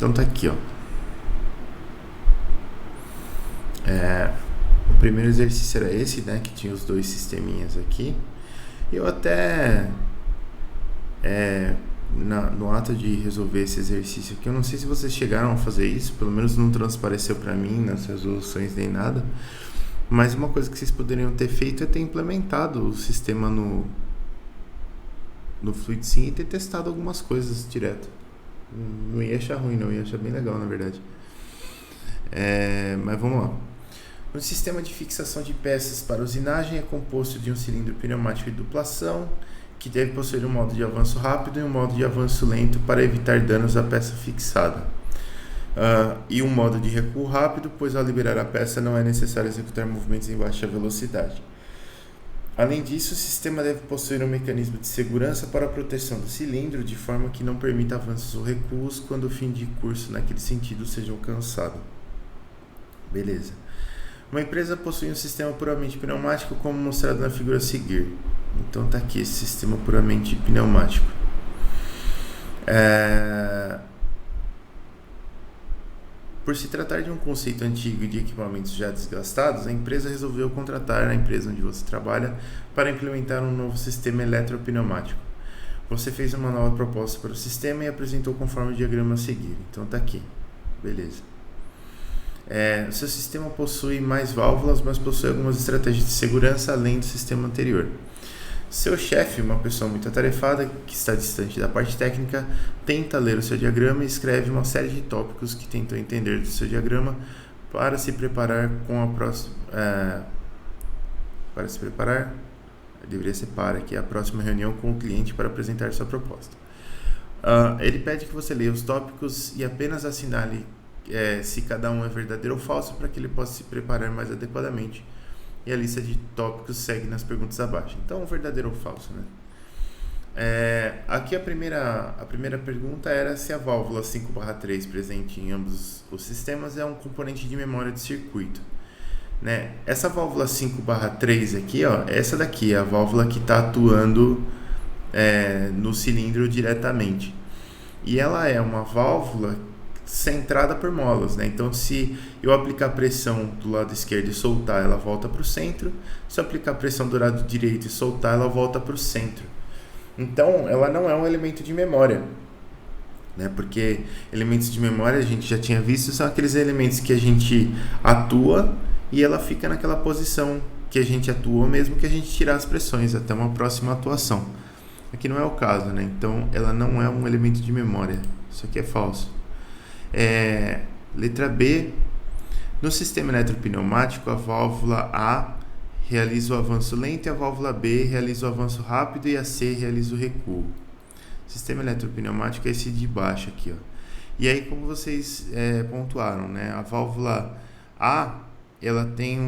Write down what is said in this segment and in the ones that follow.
Então tá aqui, ó. O primeiro exercício era esse, né? Que tinha os dois sisteminhas aqui. Eu até... no ato de resolver esse exercício aqui, eu não sei se vocês chegaram a fazer isso, pelo menos não transpareceu para mim nas resoluções nem nada, mas uma coisa que vocês poderiam ter feito é ter implementado o sistema no FluidSim e ter testado algumas coisas direto. Não ia achar ruim, não, ia achar bem legal, na verdade. Mas vamos lá. Um sistema de fixação de peças para usinagem é composto de um cilindro pneumático de duplação, que deve possuir um modo de avanço rápido e um modo de avanço lento para evitar danos à peça fixada. E um modo de recuo rápido, pois ao liberar a peça não é necessário executar movimentos em baixa velocidade. Além disso, o sistema deve possuir um mecanismo de segurança para a proteção do cilindro, de forma que não permita avanços ou recuos quando o fim de curso naquele sentido seja alcançado. Beleza. Uma empresa possui um sistema puramente pneumático, como mostrado na figura a seguir. Então está aqui esse sistema puramente pneumático. Por se tratar de um conceito antigo e de equipamentos já desgastados, a empresa resolveu contratar a empresa onde você trabalha para implementar um novo sistema eletropneumático. Você fez uma nova proposta para o sistema e apresentou conforme o diagrama a seguir. Então está aqui. Beleza. Seu sistema possui mais válvulas, mas possui algumas estratégias de segurança além do sistema anterior. Seu chefe, uma pessoa muito atarefada, que está distante da parte técnica, tenta ler o seu diagrama e escreve uma série de tópicos que tentam entender do seu diagrama para se preparar com a próxima... deveria ser para aqui, a próxima reunião com o cliente para apresentar sua proposta. Ele pede que você leia os tópicos e apenas assinale se cada um é verdadeiro ou falso para que ele possa se preparar mais adequadamente. E a lista de tópicos segue nas perguntas abaixo. Então, verdadeiro ou falso, né? Aqui a primeira pergunta era se a válvula 5/3 presente em ambos os sistemas é um componente de memória de circuito, né? Essa válvula 5/3 aqui, ó, essa daqui é a válvula que está atuando no cilindro diretamente. E ela é uma válvula centrada por molas, né? Então, se eu aplicar pressão do lado esquerdo e soltar, ela volta para o centro. Se eu aplicar pressão do lado direito e soltar, ela volta para o centro. Então, ela não é um elemento de memória, né? Porque elementos de memória, a gente já tinha visto, são aqueles elementos que a gente atua e ela fica naquela posição que a gente atuou, mesmo que a gente tirar as pressões até uma próxima atuação. Aqui não é o caso, né? Então, ela não é um elemento de memória. Isso aqui é falso. Letra B. No sistema eletropneumático, a válvula A realiza o avanço lento e a válvula B realiza o avanço rápido e a C realiza o recuo. O sistema eletropneumático é esse de baixo aqui, ó. E aí, como vocês pontuaram, né? A válvula A, ela tem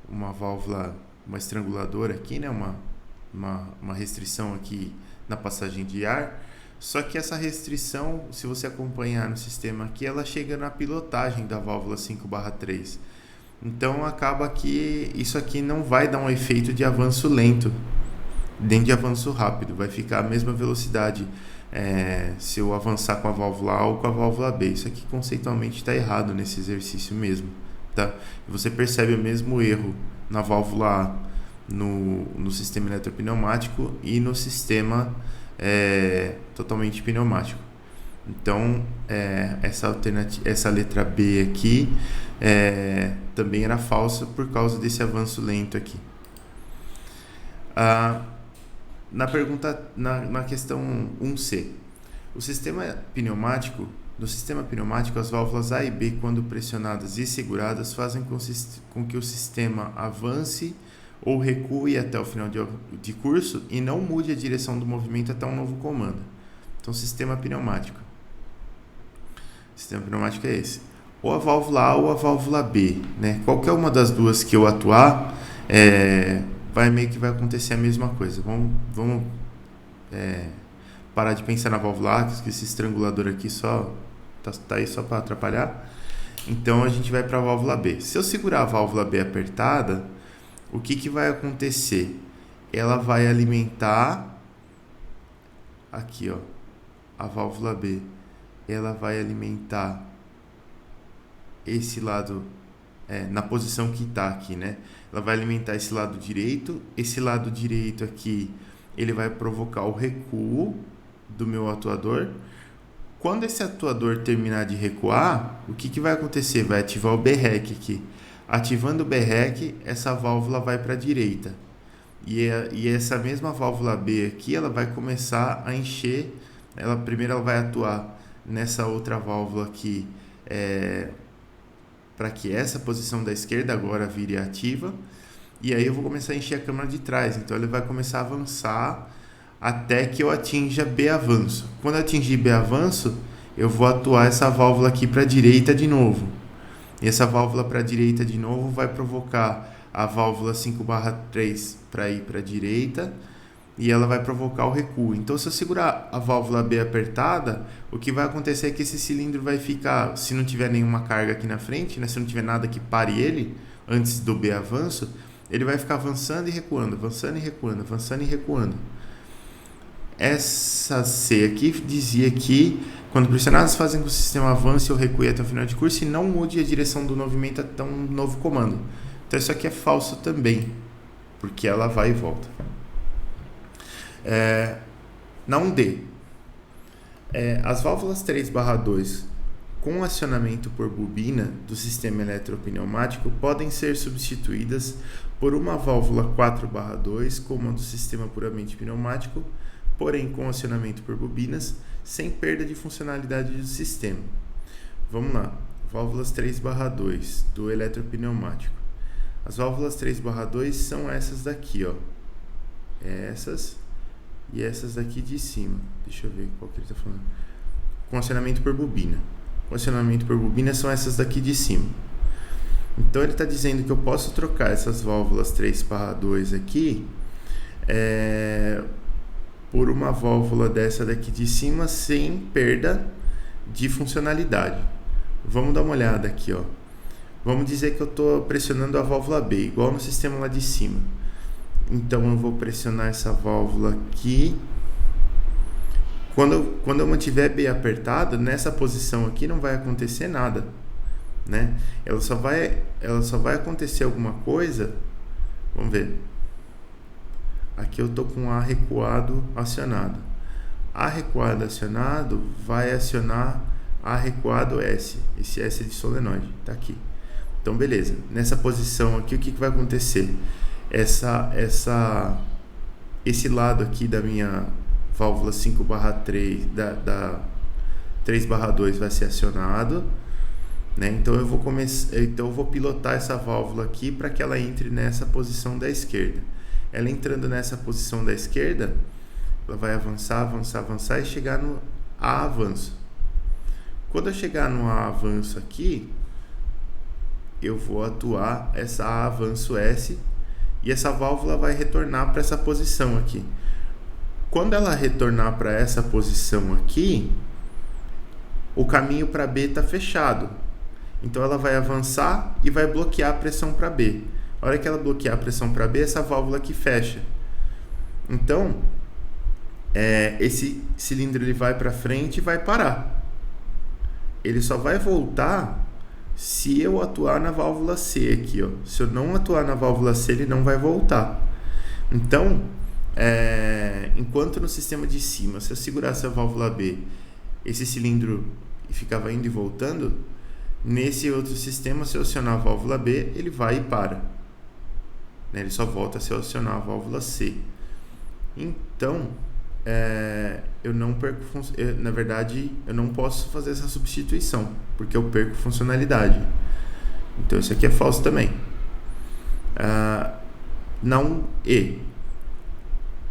uma válvula, uma estranguladora aqui, né? Uma restrição aqui na passagem de ar. Só que essa restrição, se você acompanhar no sistema aqui, ela chega na pilotagem da válvula 5/3. Então, acaba que isso aqui não vai dar um efeito de avanço lento, nem de avanço rápido. Vai ficar a mesma velocidade se eu avançar com a válvula A ou com a válvula B. Isso aqui conceitualmente está errado nesse exercício mesmo, tá? Você percebe o mesmo erro na válvula A no sistema eletropneumático e no sistema totalmente pneumático. Então, essa letra B aqui também era falsa por causa desse avanço lento aqui. Na pergunta, na questão 1C, no sistema pneumático, as válvulas A e B, quando pressionadas e seguradas, fazem com que o sistema avance ou recue até o final de curso e não mude a direção do movimento até um novo comando. Então, sistema pneumático. O sistema pneumático é esse. Ou a válvula A ou a válvula B, né? Qualquer uma das duas que eu atuar, vai acontecer a mesma coisa. Vamos parar de pensar na válvula A, que esse estrangulador aqui só tá aí só para atrapalhar. Então, a gente vai para a válvula B. Se eu segurar a válvula B apertada, o que vai acontecer? Ela vai alimentar aqui, ó, a válvula B. ela vai alimentar esse lado, na posição que está aqui, né? Ela vai alimentar esse lado direito. Esse lado direito aqui, ele vai provocar o recuo do meu atuador. Quando esse atuador terminar de recuar, o que vai acontecer? Vai ativar o BREC aqui. Ativando o BREC, essa válvula vai para a direita. E essa mesma válvula B aqui, ela vai começar a encher. Primeiro ela vai atuar nessa outra válvula aqui, para que essa posição da esquerda agora vire ativa. E aí eu vou começar a encher a câmara de trás. Então ele vai começar a avançar até que eu atinja B avanço. Quando eu atingir B avanço, eu vou atuar essa válvula aqui para a direita de novo. E essa válvula para a direita de novo vai provocar a válvula 5/3 para ir para a direita, e ela vai provocar o recuo. Então, se eu segurar a válvula B apertada, o que vai acontecer é que esse cilindro vai ficar, se não tiver nenhuma carga aqui na frente, né, se não tiver nada que pare ele antes do B avanço, ele vai ficar avançando e recuando, avançando e recuando, avançando e recuando. Essa C aqui dizia que quando pressionadas fazem com que o sistema avance ou recue até o final de curso e não mude a direção do movimento até um novo comando. Então isso aqui é falso também, porque ela vai e volta. Na 1D, as válvulas 3/2 com acionamento por bobina do sistema eletropneumático podem ser substituídas por uma válvula 4/2 como a do sistema puramente pneumático, porém com acionamento por bobinas, sem perda de funcionalidade do sistema. Vamos lá, válvulas 3/2 do eletropneumático. As válvulas 3/2 são essas daqui, ó. Essas e essas daqui de cima. Deixa eu ver qual que ele está falando. Com acionamento por bobina. Com acionamento por bobina são essas daqui de cima. Então ele está dizendo que eu posso trocar essas válvulas 3/2 aqui por uma válvula dessa daqui de cima sem perda de funcionalidade. Vamos dar uma olhada aqui, ó. Vamos dizer que eu estou pressionando a válvula B, igual no sistema lá de cima. Então eu vou pressionar essa válvula aqui. Quando eu mantiver B apertado, nessa posição aqui não vai acontecer nada, né? Ela só vai acontecer alguma coisa. Vamos ver. Aqui eu estou com A recuado acionado. A recuado acionado vai acionar A recuado S. Esse S é de solenoide, tá aqui. Então beleza. Nessa posição aqui, o que vai acontecer? Esse lado aqui da minha válvula 5/3 da 3/2 vai ser acionado, né? Então eu vou pilotar essa válvula aqui para que ela entre nessa posição da esquerda. Ela entrando nessa posição da esquerda, ela vai avançar, avançar, avançar e chegar no A avanço. Quando eu chegar no A avanço aqui, eu vou atuar essa A avanço S e essa válvula vai retornar para essa posição aqui. Quando ela retornar para essa posição aqui, o caminho para B está fechado. Então ela vai avançar e vai bloquear a pressão para B. A hora que ela bloquear a pressão para B, essa válvula aqui fecha. Então, esse cilindro ele vai para frente e vai parar. Ele só vai voltar se eu atuar na válvula C aqui, ó. Se eu não atuar na válvula C, ele não vai voltar. Então, enquanto no sistema de cima, se eu segurasse a válvula B, esse cilindro ficava indo e voltando, nesse outro sistema, se eu acionar a válvula B, ele vai e para, né? Ele só volta se eu acionar a válvula C. Então, eu não perco, na verdade, eu não posso fazer essa substituição, porque eu perco funcionalidade. Então isso aqui é falso também. Não E.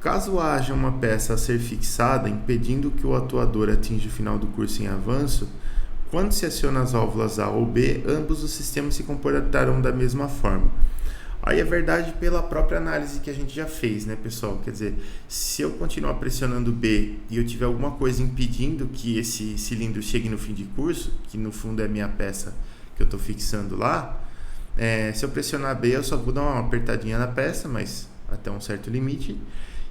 Caso haja uma peça a ser fixada impedindo que o atuador atinja o final do curso em avanço, quando se aciona as válvulas A ou B, ambos os sistemas se comportarão da mesma forma. Aí é verdade pela própria análise que a gente já fez, né, pessoal? Quer dizer, se eu continuar pressionando B e eu tiver alguma coisa impedindo que esse cilindro chegue no fim de curso, que no fundo é a minha peça que eu estou fixando lá, se eu pressionar B, eu só vou dar uma apertadinha na peça, mas até um certo limite.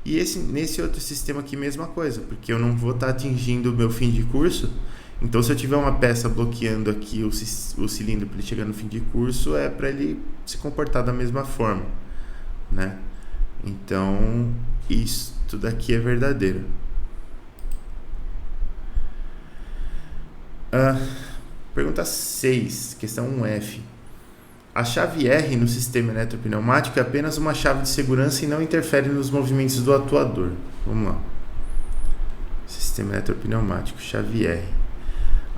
E nesse outro sistema aqui, mesma coisa, porque eu não vou estar atingindo o meu fim de curso, Então, se eu tiver uma peça bloqueando aqui o cilindro para ele chegar no fim de curso, é para ele se comportar da mesma forma, né? Então, isso daqui é verdadeiro. Pergunta 6, questão 1F. A chave R no sistema eletropneumático é apenas uma chave de segurança e não interfere nos movimentos do atuador. Vamos lá. Sistema eletropneumático, chave R.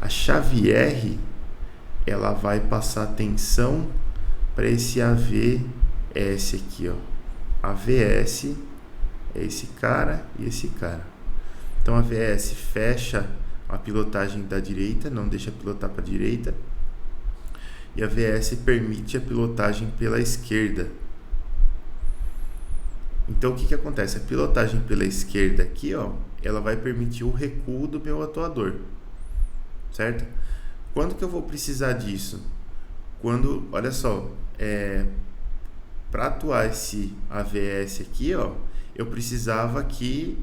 A chave R, ela vai passar tensão para esse AVS aqui, ó. AVS é esse cara e esse cara. Então, a AVS fecha a pilotagem da direita, não deixa pilotar para a direita. E a AVS permite a pilotagem pela esquerda. Então, o que acontece? A pilotagem pela esquerda aqui, ó, ela vai permitir o recuo do meu atuador, certo? Quando que eu vou precisar disso? Quando, olha só, para atuar esse AVS aqui, ó, eu precisava que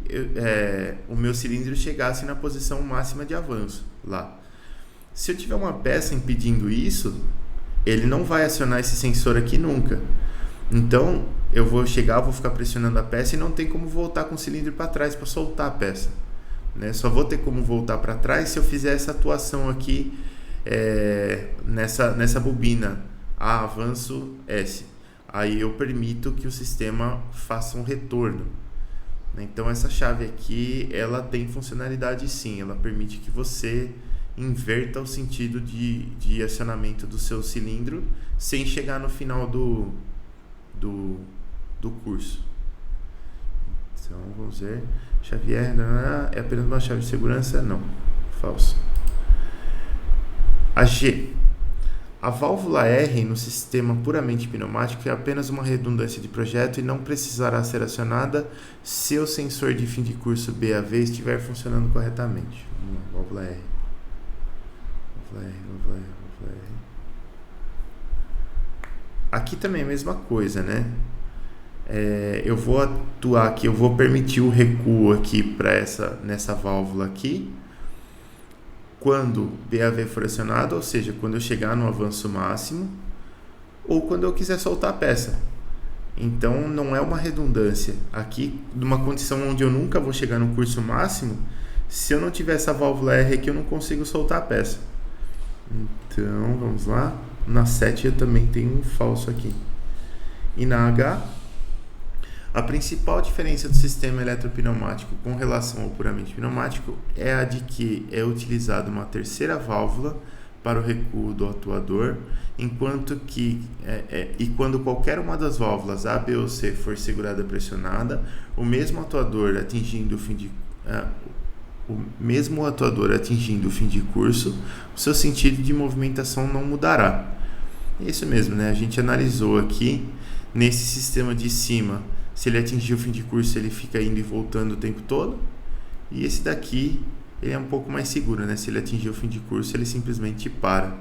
o meu cilindro chegasse na posição máxima de avanço lá. Se eu tiver uma peça impedindo isso, ele não vai acionar esse sensor aqui nunca. Então, eu vou chegar, vou ficar pressionando a peça e não tem como voltar com o cilindro para trás para soltar a peça, né? Só vou ter como voltar para trás se eu fizer essa atuação aqui nessa bobina A, avanço S. Aí eu permito que o sistema faça um retorno. Então, essa chave aqui, ela tem funcionalidade sim, ela permite que você inverta o sentido de acionamento do seu cilindro sem chegar no final do curso. Então, vamos ver. Chave R é apenas uma chave de segurança? Não. Falso. A G. A válvula R no sistema puramente pneumático é apenas uma redundância de projeto e não precisará ser acionada se o sensor de fim de curso BAV estiver funcionando corretamente. Válvula R. Válvula R. Aqui também é a mesma coisa, né? Eu vou atuar aqui, eu vou permitir o recuo aqui nessa válvula aqui quando BAV for acionado, ou seja, quando eu chegar no avanço máximo ou quando eu quiser soltar a peça. Então não é uma redundância. Aqui, numa condição onde eu nunca vou chegar no curso máximo, se eu não tiver essa válvula R aqui, eu não consigo soltar a peça. Então, vamos lá. Na 7 eu também tenho um falso aqui. E na H, a principal diferença do sistema eletropneumático com relação ao puramente pneumático é a de que é utilizada uma terceira válvula para o recuo do atuador, enquanto que e quando qualquer uma das válvulas A, B ou C for segurada pressionada, o mesmo atuador atingindo o fim de curso, o seu sentido de movimentação não mudará. É isso mesmo, né? A gente analisou aqui nesse sistema de cima, se ele atingir o fim de curso, ele fica indo e voltando o tempo todo. E esse daqui, ele é um pouco mais seguro, né? Se ele atingir o fim de curso, ele simplesmente para.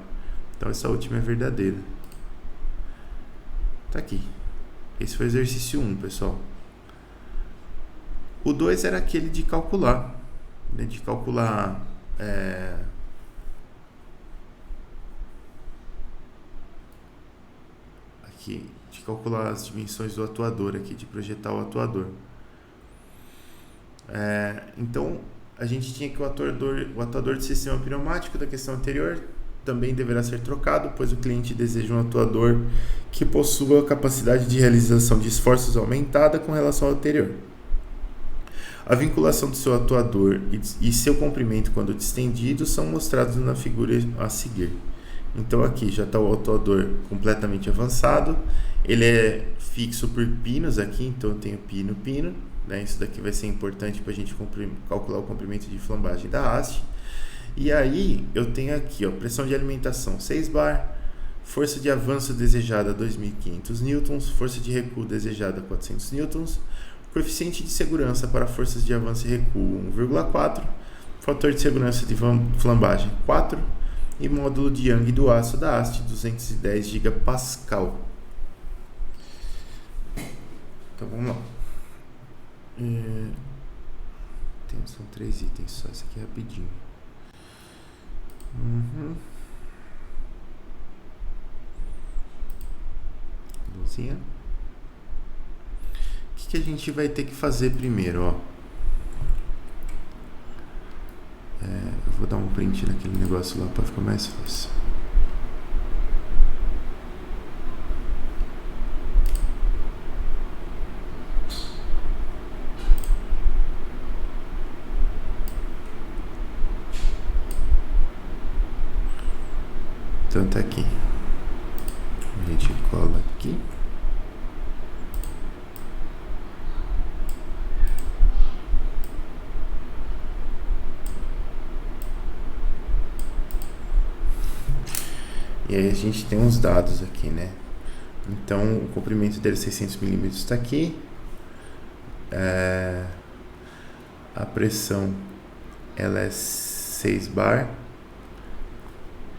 Então, essa última é verdadeira. Tá aqui. Esse foi o exercício 1, pessoal. O 2 era aquele de calcular. Né? De calcular... Aqui... de calcular as dimensões do atuador aqui, de projetar o atuador. Então, a gente tinha que o atuador de sistema pneumático da questão anterior também deverá ser trocado, pois o cliente deseja um atuador que possua a capacidade de realização de esforços aumentada com relação ao anterior. A vinculação do seu atuador e seu comprimento quando distendido são mostrados na figura a seguir. Então aqui já está o atuador completamente avançado, ele é fixo por pinos aqui, então eu tenho pino, né? Isso daqui vai ser importante para a gente calcular o comprimento de flambagem da haste. E aí eu tenho aqui, ó, pressão de alimentação 6 bar, força de avanço desejada 2.500 newtons, força de recuo desejada 400 newtons, coeficiente de segurança para forças de avanço e recuo 1,4, fator de segurança de flambagem 4 e módulo de Young do aço da haste 210 gigapascal. Então vamos lá. São 3 itens só, esse aqui é rapidinho. Luzinha. O que a gente vai ter que fazer primeiro, ó? Eu vou dar um print naquele negócio lá para ficar mais fácil. Então tá aqui. A gente cola aqui. E aí a gente tem uns dados aqui, né? Então o comprimento dele 600 mm está aqui. A pressão ela é 6 bar,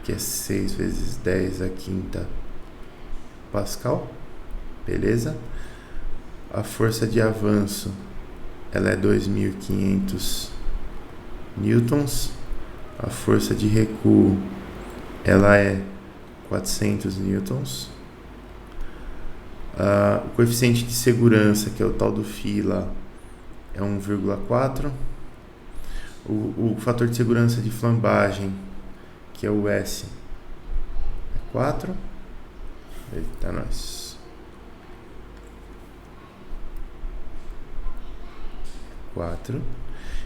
que é 6 vezes 10 a quinta pascal, beleza? A força de avanço ela é 2.500 newtons. A força de recuo ela é 400 newtons. O coeficiente de segurança, que é o tal do φ lá, é 1,4. O fator de segurança de flambagem, que é o S, é 4. Eita, nós. 4.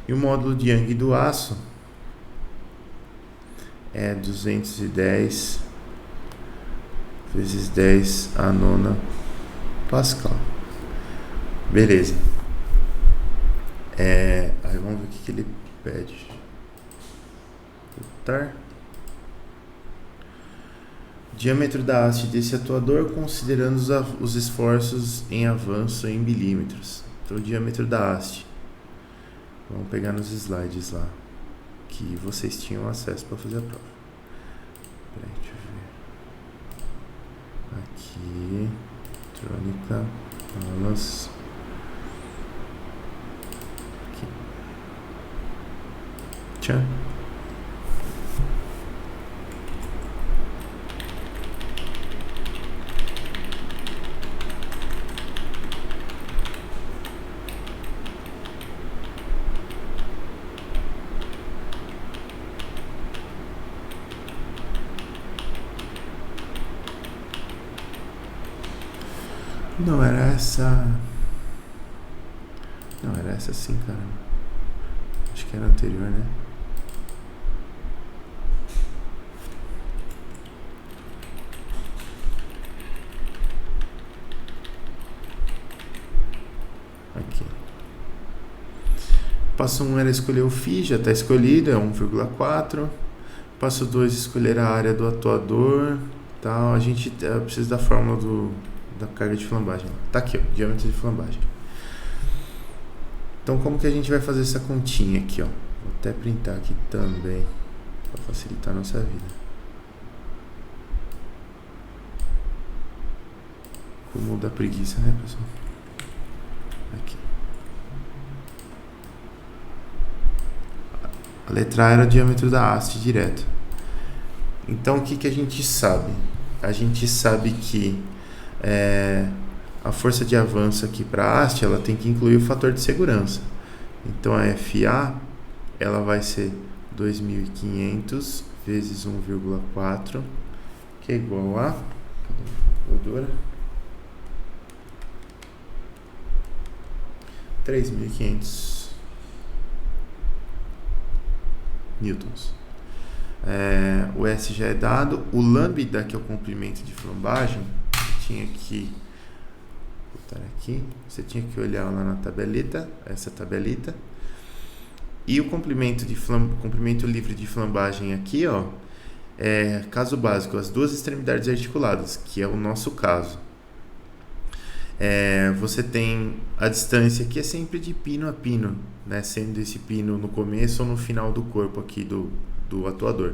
E o módulo de Young do aço é 210 vezes 10 a nona pascal. Beleza. Aí vamos ver o que ele pede. Voltar. Diâmetro da haste desse atuador, considerando os esforços em avanço em milímetros. Então, o diâmetro da haste. Vamos pegar nos slides lá, que vocês tinham acesso para fazer a prova. Peraí, deixa eu ver. Aqui, eletrônica, aulas. Aqui. Tchau. Não, era essa. Não, era essa sim, cara. Acho que era anterior, né? Aqui. Passo 1 era escolher o φ, já está escolhido, é 1,4. Passo 2, escolher a área do atuador. Tal. A gente precisa da fórmula da carga de flambagem. Tá aqui, ó, diâmetro de flambagem. Então, como que a gente vai fazer essa continha aqui, ó? Vou até printar aqui também, para facilitar a nossa vida. Como da preguiça, né, pessoal? Aqui. A letra A era o diâmetro da haste direto. Então, o que a gente sabe? A gente sabe que a força de avanço aqui para a haste, ela tem que incluir o fator de segurança. Então, a FA, ela vai ser 2.500 vezes 1,4, que é igual a... Cadê a calculadora? 3.500 newtons. O S já é dado. O lambda, que é o comprimento de flambagem, tinha que botar aqui. Você tinha que olhar lá na tabelita, essa tabelita. E o comprimento livre de flambagem aqui, ó, é caso básico, as duas extremidades articuladas, que é o nosso caso. Você tem a distância aqui é sempre de pino a pino, né? Sendo esse pino no começo ou no final do corpo aqui do atuador.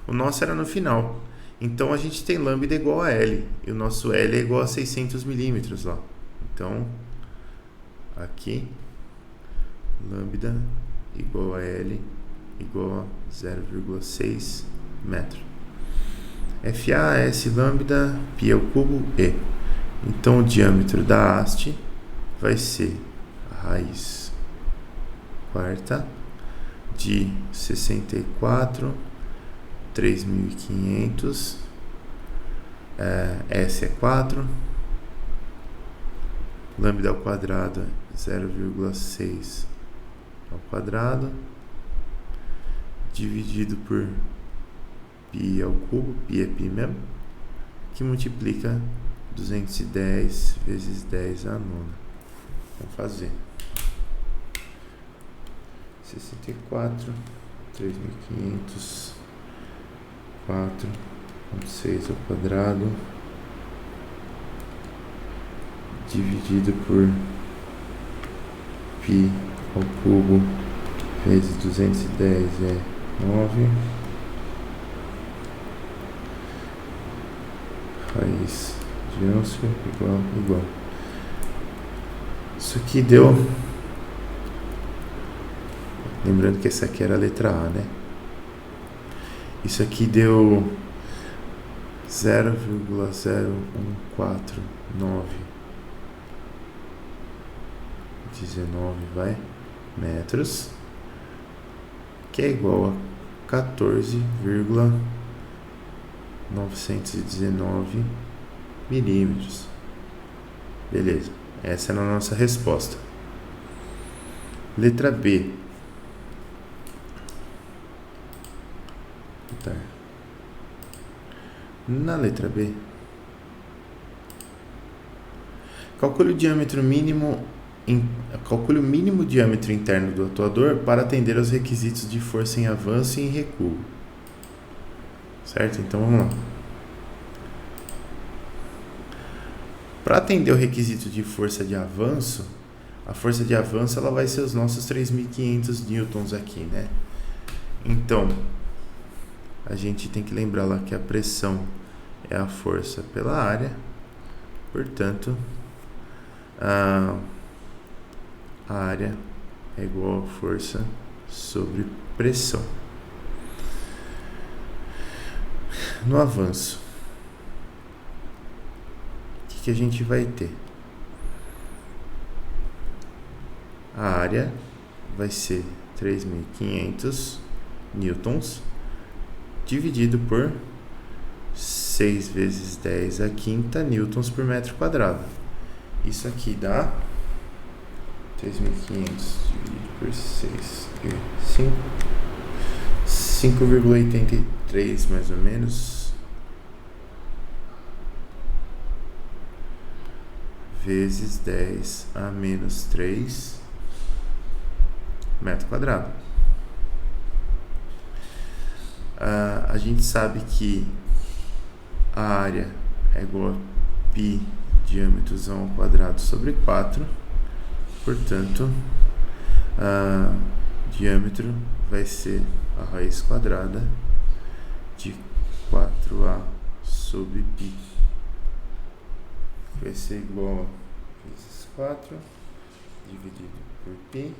O nosso era no final. Então a gente tem lambda igual a L. E o nosso L é igual a 600 milímetros lá. Então, aqui, lambda igual a L igual a 0,6 metro. FA, S lambda, π ao cubo, E. Então, o diâmetro da haste vai ser a raiz quarta de 64, 3.500, S é 4, lambda ao quadrado é 0,6 ao quadrado, dividido por π ao cubo, π é π mesmo, que multiplica 210 vezes 10 à nona. Vamos fazer 64, 3.500, 4,6 ao quadrado, dividido por π ao cubo vezes 210 é 9. Raiz de ânso igual. Isso aqui deu... Lembrando que essa aqui era a letra A, né? Isso aqui deu 0,01419 metros, que é igual a 14,919 milímetros. Beleza, essa é a nossa resposta. Letra B. Na letra B, calcule o mínimo diâmetro interno do atuador para atender aos requisitos de força em avanço e em recuo. Certo? Então vamos lá. Para atender o requisito de força de avanço, a força de avanço ela vai ser os nossos 3.500 newtons aqui, né? Então, a gente tem que lembrar lá que a pressão é a força pela área, portanto, a área é igual a força sobre pressão. No avanço, o que a gente vai ter? A área vai ser 3.500 newtons dividido por 6 vezes 10 à quinta newtons por metro quadrado. Isso aqui dá 3.500 dividido por 6 e 5,83 mais ou menos vezes 10 a menos 3 metro quadrado. A gente sabe que a área é igual a π diâmetrozão ao quadrado sobre 4, portanto, diâmetro vai ser a raiz quadrada de 4a sobre π, vai ser igual a vezes 4 dividido por π,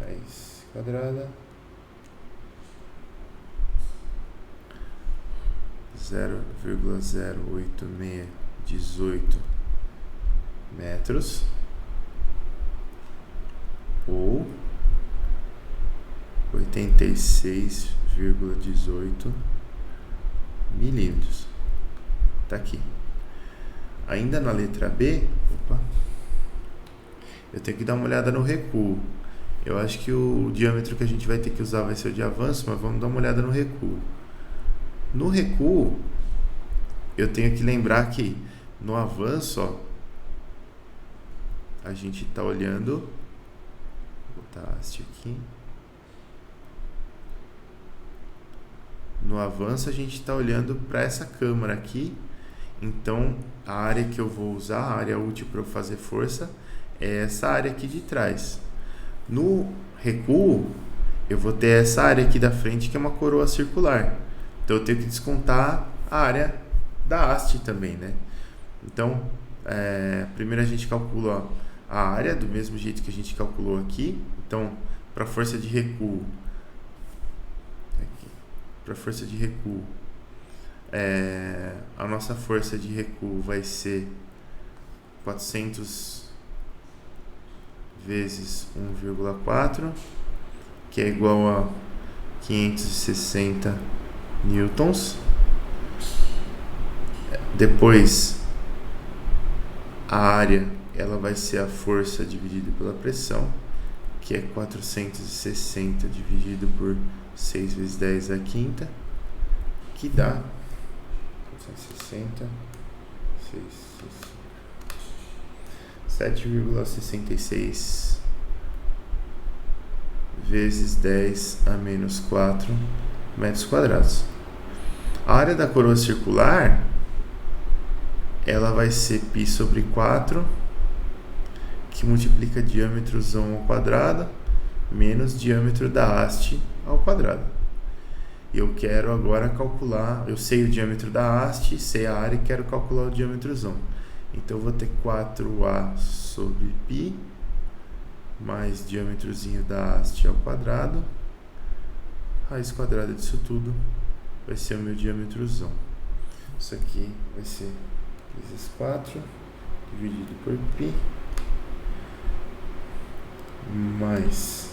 raiz quadrada, 0,08618 metros ou 86,18 milímetros. Tá aqui. Ainda na letra B, eu tenho que dar uma olhada no recuo. Eu acho que o diâmetro que a gente vai ter que usar vai ser o de avanço, mas vamos dar uma olhada no recuo. No recuo, eu tenho que lembrar que no avanço, ó, a gente está olhando, vou botar a haste aqui. No avanço, a gente está olhando para essa câmara aqui. Então, a área que eu vou usar, a área útil para eu fazer força, é essa área aqui de trás. No recuo, eu vou ter essa área aqui da frente, que é uma coroa circular. Então, eu tenho que descontar a área da haste também, né? Então, primeiro a gente calcula a área do mesmo jeito que a gente calculou aqui. Então, para força de recuo, para a força de recuo, a nossa força de recuo vai ser 400 vezes 1,4, que é igual a 560 newtons. Depois, a área ela vai ser a força dividida pela pressão, que é 460 dividido por 6 vezes 10 à quinta, que dá 460, 7,66 vezes 10 a menos 4 metros quadrados. A área da coroa circular ela vai ser π sobre 4, que multiplica diâmetrozão ao quadrado, menos diâmetro da haste ao quadrado. Eu quero agora calcular, eu sei o diâmetro da haste, sei a área e quero calcular o diâmetrozão. Então eu vou ter 4a sobre π, mais diâmetrozinho da haste ao quadrado, raiz quadrada disso tudo vai ser o meu diâmetrozão. Isso aqui vai ser vezes 4 dividido por π, mais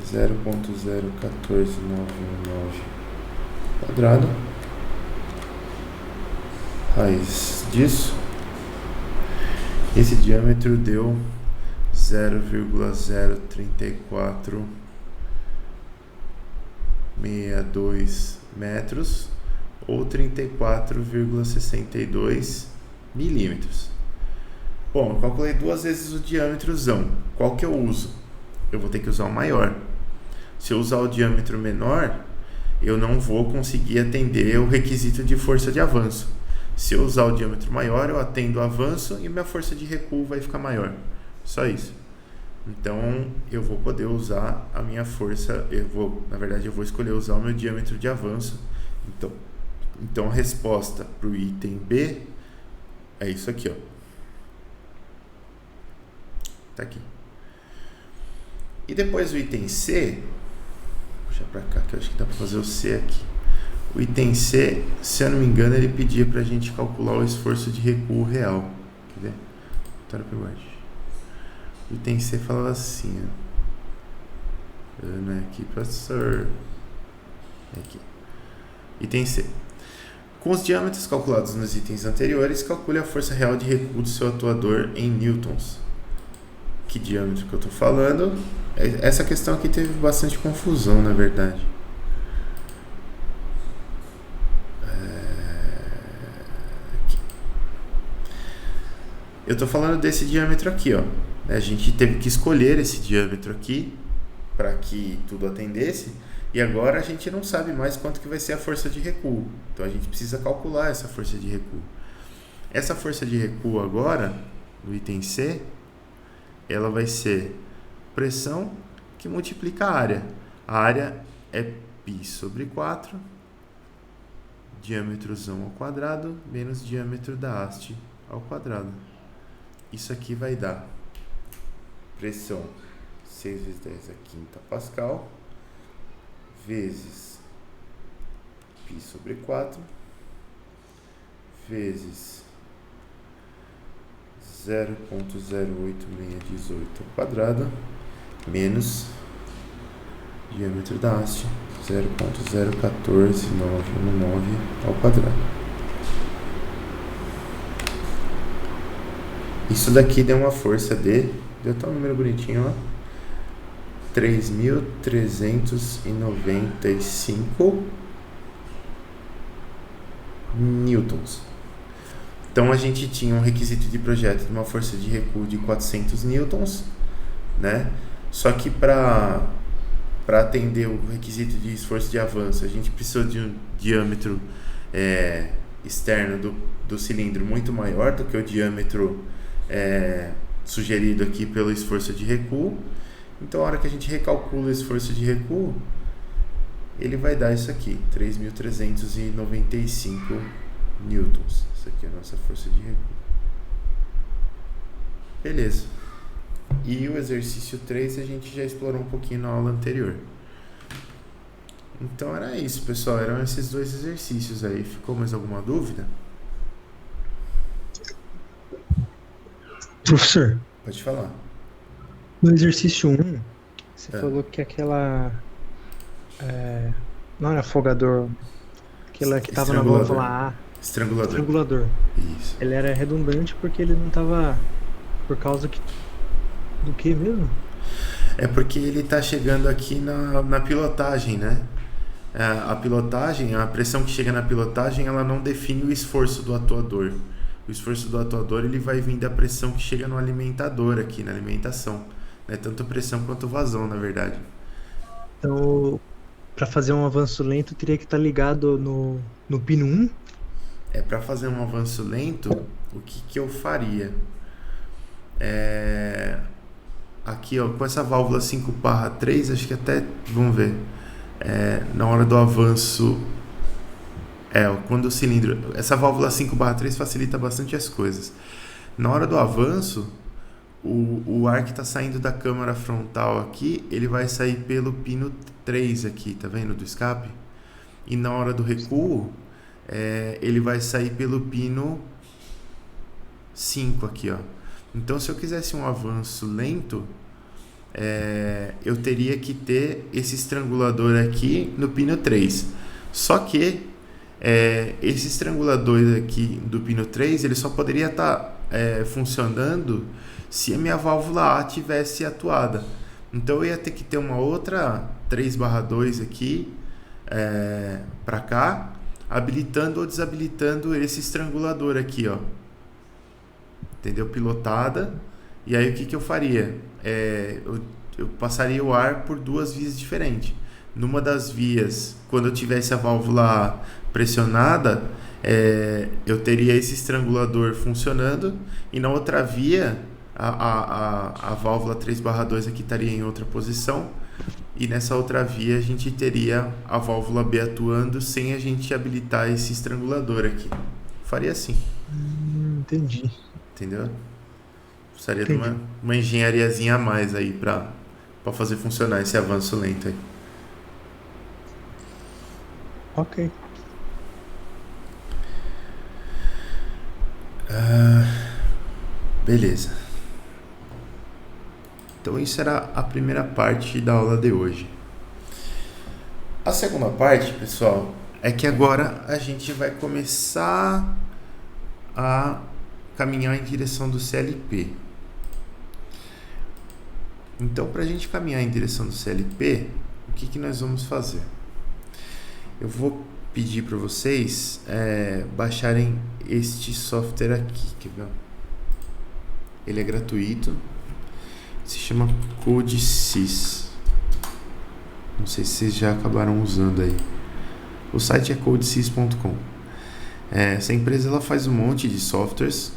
0,01499 quadrado, raiz disso. Esse diâmetro deu 0,03462 metros, ou 34,62 milímetros. Bom, eu calculei 2 vezes o diâmetrozão. Qual que eu uso? Eu vou ter que usar o maior. Se eu usar o diâmetro menor, eu não vou conseguir atender o requisito de força de avanço. Se eu usar o diâmetro maior, eu atendo o avanço e minha força de recuo vai ficar maior. Só isso. Então, eu vou poder usar a minha força, na verdade, eu vou escolher usar o meu diâmetro de avanço. Então a resposta para o item B é isso aqui, ó. Tá aqui. E depois o item C, puxa para cá que eu acho que dá para fazer o C aqui. O item C, se eu não me engano, ele pedia para a gente calcular o esforço de recuo real. Quer ver? O item C falava assim, ó. Não é aqui, professor. É aqui. Item C. Com os diâmetros calculados nos itens anteriores, calcule a força real de recuo do seu atuador em newtons. Que diâmetro que eu estou falando? Essa questão aqui teve bastante confusão, na verdade. Aqui. Eu estou falando desse diâmetro aqui, ó. A gente teve que escolher esse diâmetro aqui para que tudo atendesse. E agora a gente não sabe mais quanto que vai ser a força de recuo. Então a gente precisa calcular essa força de recuo. Essa força de recuo agora, no item C, ela vai ser pressão que multiplica a área. A área é π sobre 4, diâmetrozão ao quadrado, menos diâmetro da haste ao quadrado. Isso aqui vai dar pressão 6 vezes 10 a quinta pascal, vezes π sobre 4, vezes 0,08618 ao quadrado, menos diâmetro da haste 0,014919 ao quadrado. Isso daqui deu uma força de, deu até um número bonitinho, ó, 3.395 newtons. Então a gente tinha um requisito de projeto de uma força de recuo de 400 newtons, né? Só que para atender o requisito de esforço de avanço, a gente precisou de um diâmetro externo do cilindro muito maior do que o diâmetro sugerido aqui pelo esforço de recuo. Então, a hora que a gente recalcula o esforço de recuo, ele vai dar isso aqui, 3.395 newtons. Isso aqui é a nossa força de recuo. Beleza. E o exercício 3 a gente já explorou um pouquinho na aula anterior. Então era isso, pessoal. Eram esses dois exercícios aí. Ficou mais alguma dúvida? Professor, Pode falar. no exercício um, você É, falou que aquela. é, não era afogador, aquela que estava na estrangulador. válvula A, Estrangulador. estrangulador. Isso. Ele era redundante porque ele não estava. Por causa do que mesmo? É porque ele está chegando aqui na pilotagem, né? A pilotagem, a pressão que chega na pilotagem, ela não define o esforço do atuador. O esforço do atuador ele vai vir da pressão que chega no alimentador aqui, na alimentação. Né? Tanto pressão quanto vazão, na verdade. Então, para fazer um avanço lento, teria que estar ligado no pino um. É para fazer um avanço lento, o que eu faria? É, aqui, ó, com essa válvula 5/3, acho que até, vamos ver, na hora do avanço, quando o cilindro, essa válvula 5/3 facilita bastante as coisas. Na hora do avanço, o ar que está saindo da câmara frontal aqui, ele vai sair pelo pino 3 aqui, tá vendo, do escape? E na hora do recuo, ele vai sair pelo pino 5 aqui, ó. Então, se eu quisesse um avanço lento, eu teria que ter esse estrangulador aqui no pino 3. Só que esse estrangulador aqui do pino 3, ele só poderia estar funcionando se a minha válvula A tivesse atuada. Então eu ia ter que ter uma outra 3/2 aqui para cá, habilitando ou desabilitando esse estrangulador aqui, ó. Entendeu? Pilotada. E aí o que eu faria? Eu passaria o ar por duas vias diferentes. Numa das vias, quando eu tivesse a válvula pressionada, eu teria esse estrangulador funcionando, e na outra via, a válvula 3/2 aqui estaria em outra posição, e nessa outra via a gente teria a válvula B atuando sem a gente habilitar esse estrangulador aqui. Faria assim, Entendi, entendeu? Precisaria de entendi. uma engenhariazinha a mais aí para fazer funcionar esse avanço lento aí. Ok. Beleza. Então isso era a primeira parte da aula de hoje. A segunda parte, pessoal, é que agora a gente vai começar a caminhar em direção do CLP. Então, para a gente caminhar em direção do CLP, o que nós vamos fazer? Eu vou pedir para vocês baixarem este software aqui, quer ver? Ele é gratuito, se chama CodeSys. Não sei se vocês já acabaram usando aí. O site é codesys.com. Essa empresa ela faz um monte de softwares,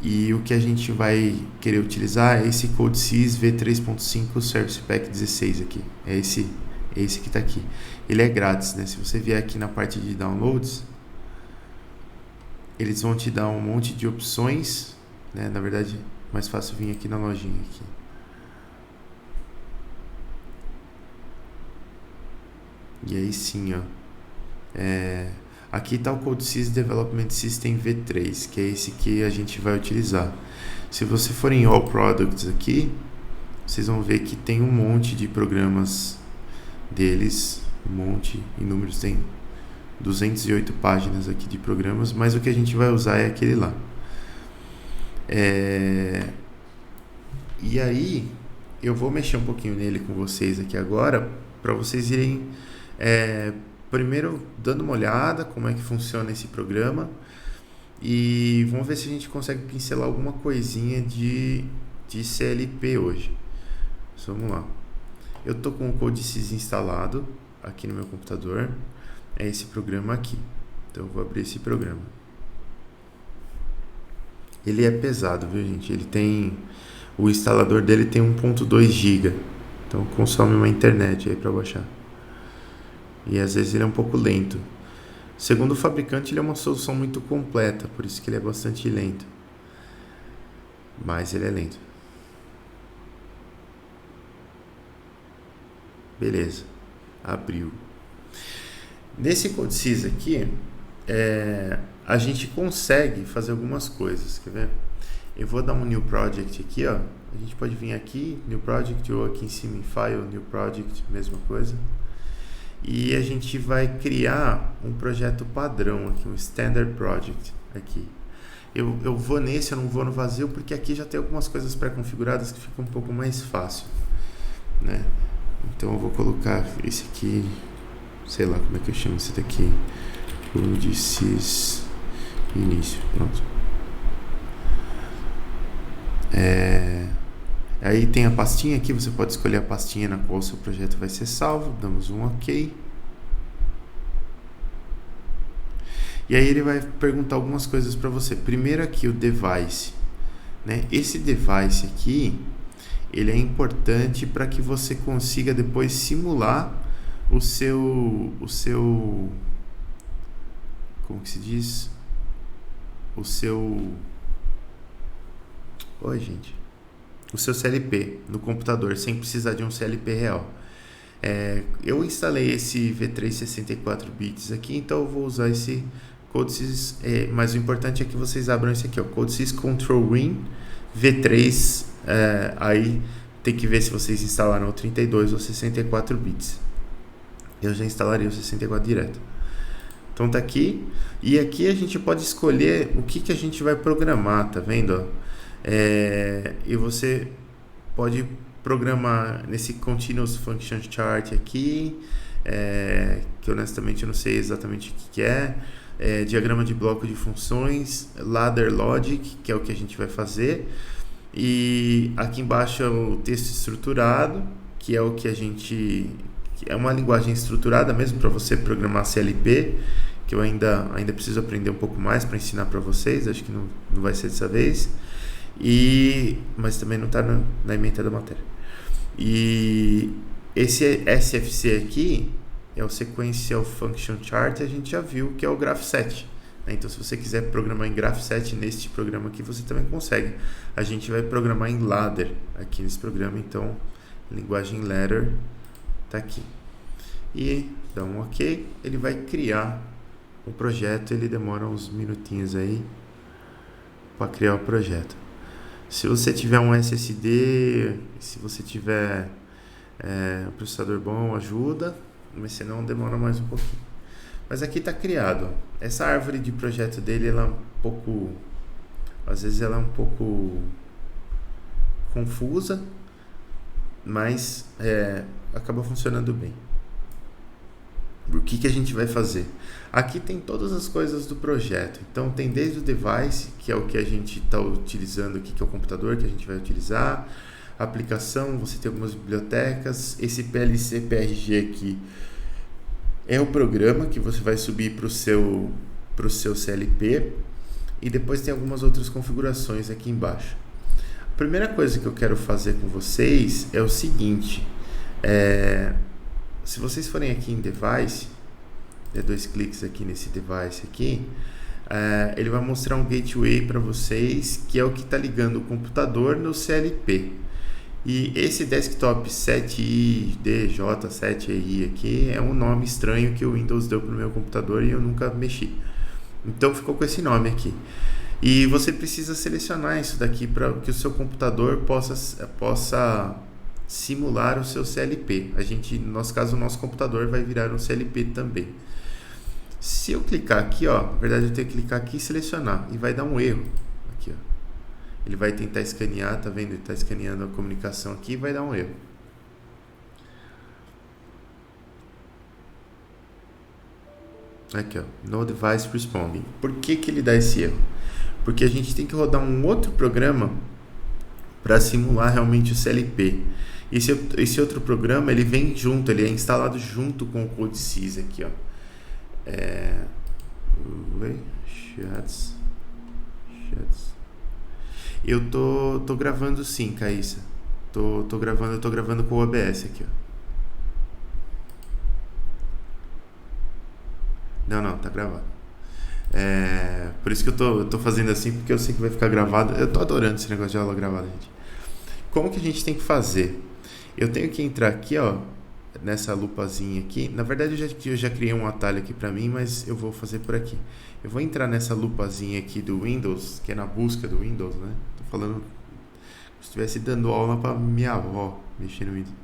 e o que a gente vai querer utilizar é esse CodeSys V3.5 Service Pack 16 aqui. É esse que está aqui. Ele é grátis, né? Se você vier aqui na parte de downloads, eles vão te dar um monte de opções, né? Na verdade, mais fácil vir aqui na lojinha aqui. E aí sim, ó. Aqui está o CodeSys Development System V3, que é esse que a gente vai utilizar. Se você for em All Products aqui, vocês vão ver que tem um monte de programas deles, inúmeros, tem 208 páginas aqui de programas, mas o que a gente vai usar é aquele lá. E aí, eu vou mexer um pouquinho nele com vocês aqui agora, para vocês irem primeiro dando uma olhada como é que funciona esse programa, e vamos ver se a gente consegue pincelar alguma coisinha de CLP hoje. Vamos lá. Eu tô com o CodeSys instalado aqui no meu computador. É esse programa aqui. Então eu vou abrir esse programa. Ele é pesado, viu, gente? O instalador dele tem 1.2 GB. Então consome uma internet aí para baixar. E às vezes ele é um pouco lento. Segundo o fabricante, ele é uma solução muito completa, por isso que ele é bastante lento. Mas ele é lento. Beleza. Abriu. Nesse CodeSys aqui, a gente consegue fazer algumas coisas, quer ver? Eu vou dar um New Project aqui, ó. A gente pode vir aqui, New Project, ou aqui em cima em File, New Project, mesma coisa. E a gente vai criar um projeto padrão aqui, um Standard Project aqui. Eu vou nesse, eu não vou no vazio, porque aqui já tem algumas coisas pré-configuradas que fica um pouco mais fácil, né? Então eu vou colocar esse aqui, sei lá como é que eu chamo esse daqui, CodeSys início, pronto. Aí tem a pastinha aqui, você pode escolher a pastinha na qual o seu projeto vai ser salvo, damos um OK. E aí ele vai perguntar algumas coisas para você. Primeiro aqui o device, né? Esse device aqui, ele é importante para que você consiga depois simular o seu, como que se diz? O seu CLP no computador, sem precisar de um CLP real. Eu instalei esse V3 64 bits aqui, então eu vou usar esse CodeSys, mas o importante é que vocês abram esse aqui, ó, CodeSys Control Win V3, aí tem que ver se vocês instalaram o 32 ou 64 bits. Eu já instalaria o 64 direto. Então tá aqui, e aqui a gente pode escolher o que a gente vai programar, tá vendo? E você pode programar nesse Continuous Function Chart aqui, que honestamente eu não sei exatamente o que é, diagrama de bloco de funções, Ladder Logic, que é o que a gente vai fazer, e aqui embaixo é o texto estruturado, que é o que a gente... É uma linguagem estruturada mesmo para você programar CLP, que eu ainda preciso aprender um pouco mais para ensinar para vocês, acho que não vai ser dessa vez, mas também não está na ementa da matéria. E esse SFC aqui é o Sequential Function Chart, a gente já viu que é o Graph7, né? Então se você quiser programar em Graph7 neste programa aqui, você também consegue. A gente vai programar em Ladder aqui nesse programa, então linguagem Ladder tá aqui. E dá um OK, ele vai criar o projeto, ele demora uns minutinhos aí para criar o projeto. Se você tiver um SSD, se você tiver um processador bom, ajuda, mas senão demora mais um pouquinho. Mas aqui está criado. Essa árvore de projeto dele, ela é um pouco, às vezes ela é um pouco confusa, mas acaba funcionando bem. O que a gente vai fazer? Aqui tem todas as coisas do projeto. Então tem desde o device, que é o que a gente está utilizando aqui, que é o computador que a gente vai utilizar. A aplicação, você tem algumas bibliotecas. Esse PLC PRG aqui é o programa que você vai subir para o seu CLP. E depois tem algumas outras configurações aqui embaixo. A primeira coisa que eu quero fazer com vocês é o seguinte. Se vocês forem aqui em Device, dois cliques aqui nesse Device aqui, ele vai mostrar um Gateway para vocês, que é o que está ligando o computador no CLP. E esse Desktop 7i DJ7i aqui é um nome estranho que o Windows deu para o meu computador e eu nunca mexi. Então ficou com esse nome aqui. E você precisa selecionar isso daqui para que o seu computador possa simular o seu CLP. No nosso caso, o nosso computador vai virar um CLP também. Se eu clicar aqui, ó, na verdade eu tenho que clicar aqui e selecionar, e vai dar um erro aqui, ó. Ele vai tentar escanear, tá vendo? Ele está escaneando a comunicação aqui e vai dar um erro. Aqui, ó, no device responding. Por que ele dá esse erro? Porque a gente tem que rodar um outro programa para simular realmente o CLP. Esse outro programa, ele vem junto, ele é instalado junto com o CodeSys aqui, ó. Chats. Eu tô gravando sim, Caíssa. Eu tô gravando com o OBS aqui, ó. Não, tá gravado. Por isso que eu tô fazendo assim, porque eu sei que vai ficar gravado. Eu tô adorando esse negócio de aula gravada, gente. Como que a gente tem que fazer? Eu tenho que entrar aqui, ó, nessa lupazinha aqui. Na verdade eu já criei um atalho aqui para mim, mas eu vou fazer por aqui. Eu vou entrar nessa lupazinha aqui do Windows, que é na busca do Windows, né? Tô falando como se estivesse dando aula para minha avó mexer no Windows.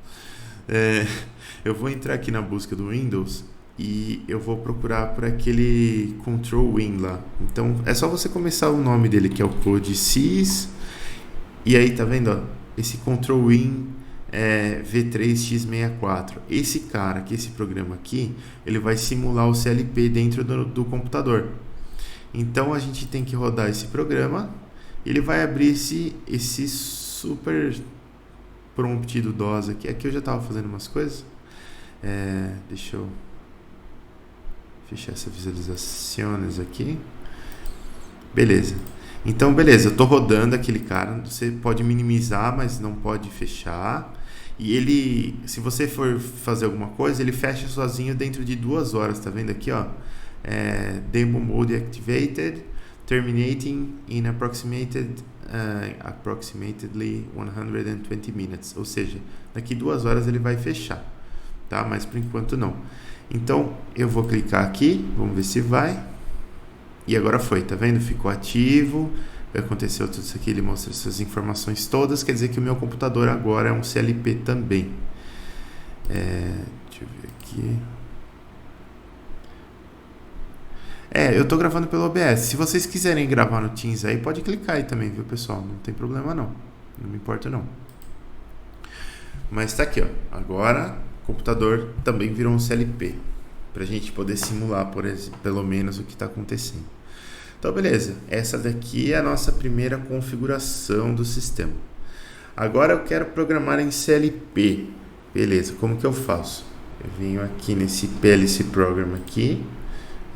Eu vou entrar aqui na busca do Windows e eu vou procurar por aquele Control Win lá. Então é só você começar o nome dele, que é o code sys, e aí tá vendo, ó, esse Control Win V3x64. Esse cara aqui, esse programa aqui, ele vai simular o CLP dentro do computador. Então a gente tem que rodar esse programa, ele vai abrir esse super prompt do DOS aqui. Aqui eu já estava fazendo umas coisas. Deixa eu fechar essas visualizações aqui. Beleza. Então, beleza, eu estou rodando aquele cara. Você pode minimizar, mas não pode fechar. E ele, se você for fazer alguma coisa, ele fecha sozinho dentro de 2 horas. Tá vendo aqui, ó? Demo mode activated, terminating in approximately 120 minutes. Ou seja, daqui 2 horas ele vai fechar, tá? Mas por enquanto não. Então eu vou clicar aqui, vamos ver se vai. E agora foi, tá vendo? Ficou ativo. Aconteceu tudo isso aqui, ele mostra essas informações todas. Quer dizer que o meu computador agora é um CLP também. Deixa eu ver aqui. Eu tô gravando pelo OBS. Se vocês quiserem gravar no Teams aí, pode clicar aí também, viu, pessoal? Não tem problema não. Não me importa não. Mas tá aqui, ó. Agora o computador também virou um CLP, pra gente poder simular, pelo menos, o que está acontecendo. Então, beleza. Essa daqui é a nossa primeira configuração do sistema. Agora eu quero programar em CLP. Beleza, como que eu faço? Eu venho aqui nesse PLC Program aqui.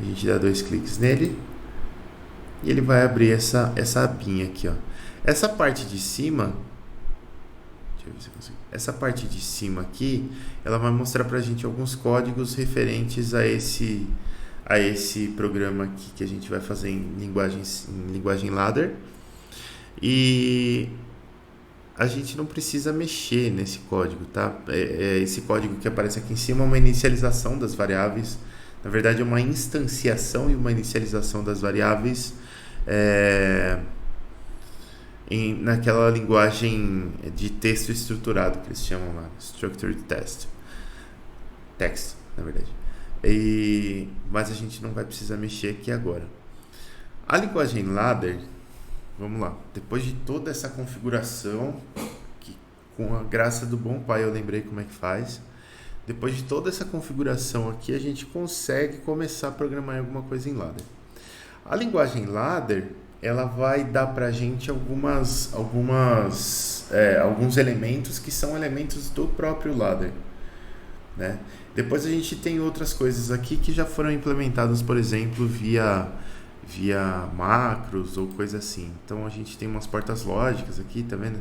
A gente dá 2 cliques nele. E ele vai abrir essa abinha aqui, ó. Essa parte de cima... Deixa eu ver se eu consigo. Essa parte de cima aqui, ela vai mostrar pra gente alguns códigos referentes a esse programa aqui que a gente vai fazer em linguagem ladder. E a gente não precisa mexer nesse código, tá? Esse código que aparece aqui em cima é uma inicialização das variáveis. Na verdade, é uma instanciação e uma inicialização das variáveis naquela linguagem de texto estruturado que eles chamam lá, Structured Text, na verdade. Mas a gente não vai precisar mexer aqui agora. A linguagem ladder, vamos lá, depois de toda essa configuração, que com a graça do bom pai eu lembrei como é que faz, depois de toda essa configuração aqui, a gente consegue começar a programar alguma coisa em ladder. A linguagem ladder, ela vai dar pra gente alguns elementos que são elementos do próprio ladder, né? Depois a gente tem outras coisas aqui que já foram implementadas, por exemplo, via macros ou coisa assim. Então a gente tem umas portas lógicas aqui, tá vendo?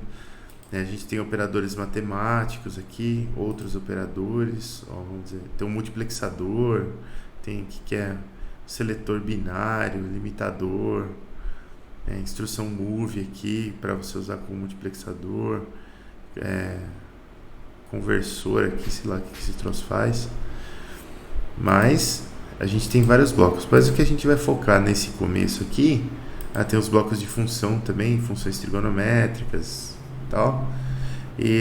A gente tem operadores matemáticos aqui, outros operadores, vamos dizer, tem um multiplexador, tem que é seletor binário, limitador, instrução move aqui para você usar com multiplexador, conversor aqui, sei lá o que esse troço faz. Mas a gente tem vários blocos. Mas o que a gente vai focar nesse começo aqui, tem os blocos de função também, funções trigonométricas e tal. E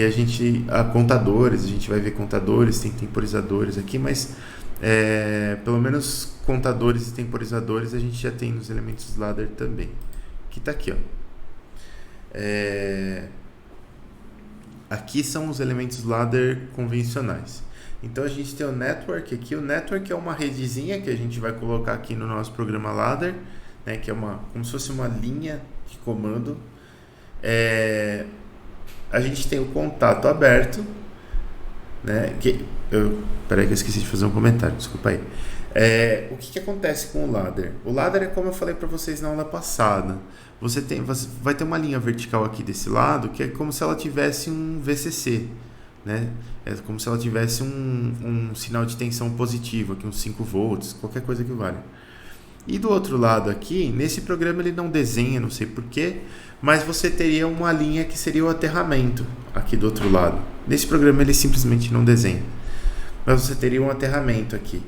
contadores, a gente vai ver contadores, tem temporizadores aqui, mas pelo menos contadores e temporizadores a gente já tem nos elementos ladder também. Que tá aqui, ó. Aqui são os elementos ladder convencionais. Então a gente tem o network aqui. O network é uma redezinha que a gente vai colocar aqui no nosso programa ladder, né, que é como se fosse uma linha de comando. A gente tem o contato aberto, né? Peraí que eu esqueci de fazer um comentário, desculpa aí. O que acontece com o ladder? O ladder é como eu falei para vocês na aula passada. Você vai ter uma linha vertical aqui desse lado que é como se ela tivesse um VCC, né? É como se ela tivesse um sinal de tensão positivo, aqui uns 5 volts, qualquer coisa que valha. E do outro lado aqui, nesse programa ele não desenha, não sei porquê, mas você teria uma linha que seria o aterramento aqui do outro lado. Nesse programa ele simplesmente não desenha. mas você teria um aterramento aqui.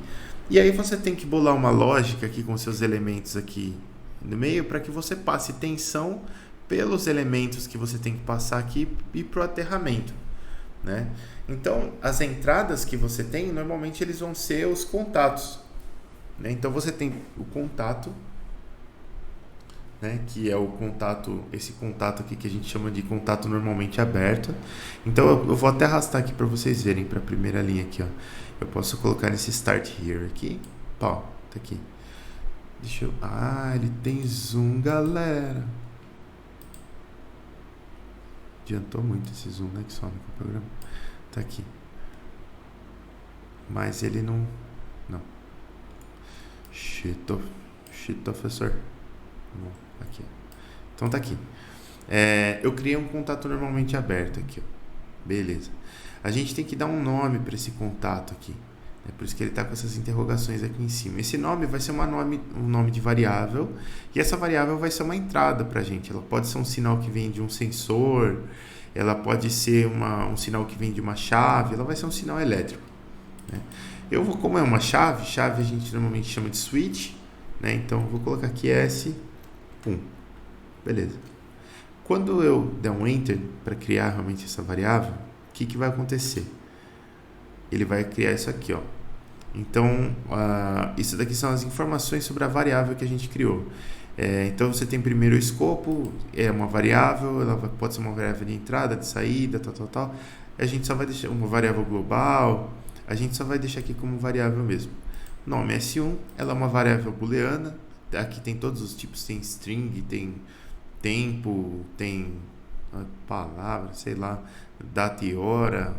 E aí você tem que bolar uma lógica aqui com seus elementos aqui no meio para que você passe tensão pelos elementos que você tem que passar aqui e para o aterramento, né? Então, as entradas que você tem, normalmente eles vão ser os contatos, né? Então, você tem o contato, né? Que é o contato, esse contato aqui que a gente chama de contato normalmente aberto. Então, eu vou até arrastar aqui para vocês verem para a primeira linha aqui, ó. Eu posso colocar nesse Start Here aqui. Pau, tá aqui. Deixa eu... Ah, ele tem zoom, galera. Adiantou muito esse zoom, né? Que some com o programa. Tá aqui. Mas ele não... Não. Shit, professor. Bom, aqui. Então tá aqui. Eu criei um contato normalmente aberto aqui, ó. Beleza. A gente tem que dar um nome para esse contato aqui. É por isso que ele está com essas interrogações aqui em cima. Esse nome vai ser um nome de variável. E essa variável vai ser uma entrada para a gente. Ela pode ser um sinal que vem de um sensor. Ela pode ser um sinal que vem de uma chave. Ela vai ser um sinal elétrico, né? Como é uma chave a gente normalmente chama de switch, né? Então eu vou colocar aqui S. Pum. Beleza. Quando eu der um Enter para criar realmente essa variável, o que vai acontecer? Ele vai criar isso aqui, ó. Então, isso daqui são as informações sobre a variável que a gente criou. Então, você tem primeiro o escopo, é uma variável, ela pode ser uma variável de entrada, de saída, tal. A gente só vai deixar uma variável global, a gente só vai deixar aqui como variável mesmo. Nome S1, ela é uma variável booleana, aqui tem todos os tipos, tem string, tem tempo, tem palavra, sei lá, data e hora,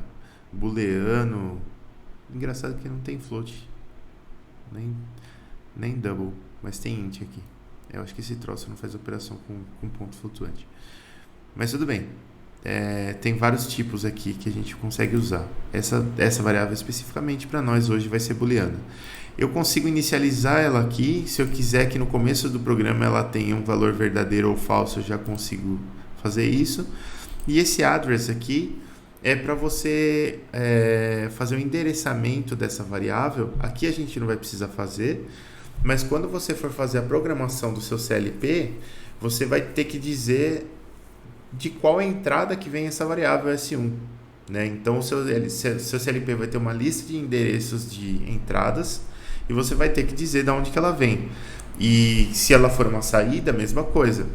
booleano. Engraçado que não tem float, nem double, mas tem int aqui. Eu acho que esse troço não faz operação com ponto flutuante, mas tudo bem. Tem vários tipos aqui que a gente consegue usar. Essa variável especificamente para nós hoje vai ser booleana. Eu consigo inicializar ela aqui. Se eu quiser que no começo do programa ela tenha um valor verdadeiro ou falso, eu já consigo fazer isso. E esse address aqui é para você fazer o endereçamento dessa variável. Aqui a gente não vai precisar fazer, mas quando você for fazer a programação do seu CLP, você vai ter que dizer de qual entrada que vem essa variável S1, né? Então, o seu CLP vai ter uma lista de endereços de entradas e você vai ter que dizer de onde que ela vem. E se ela for uma saída, a mesma coisa.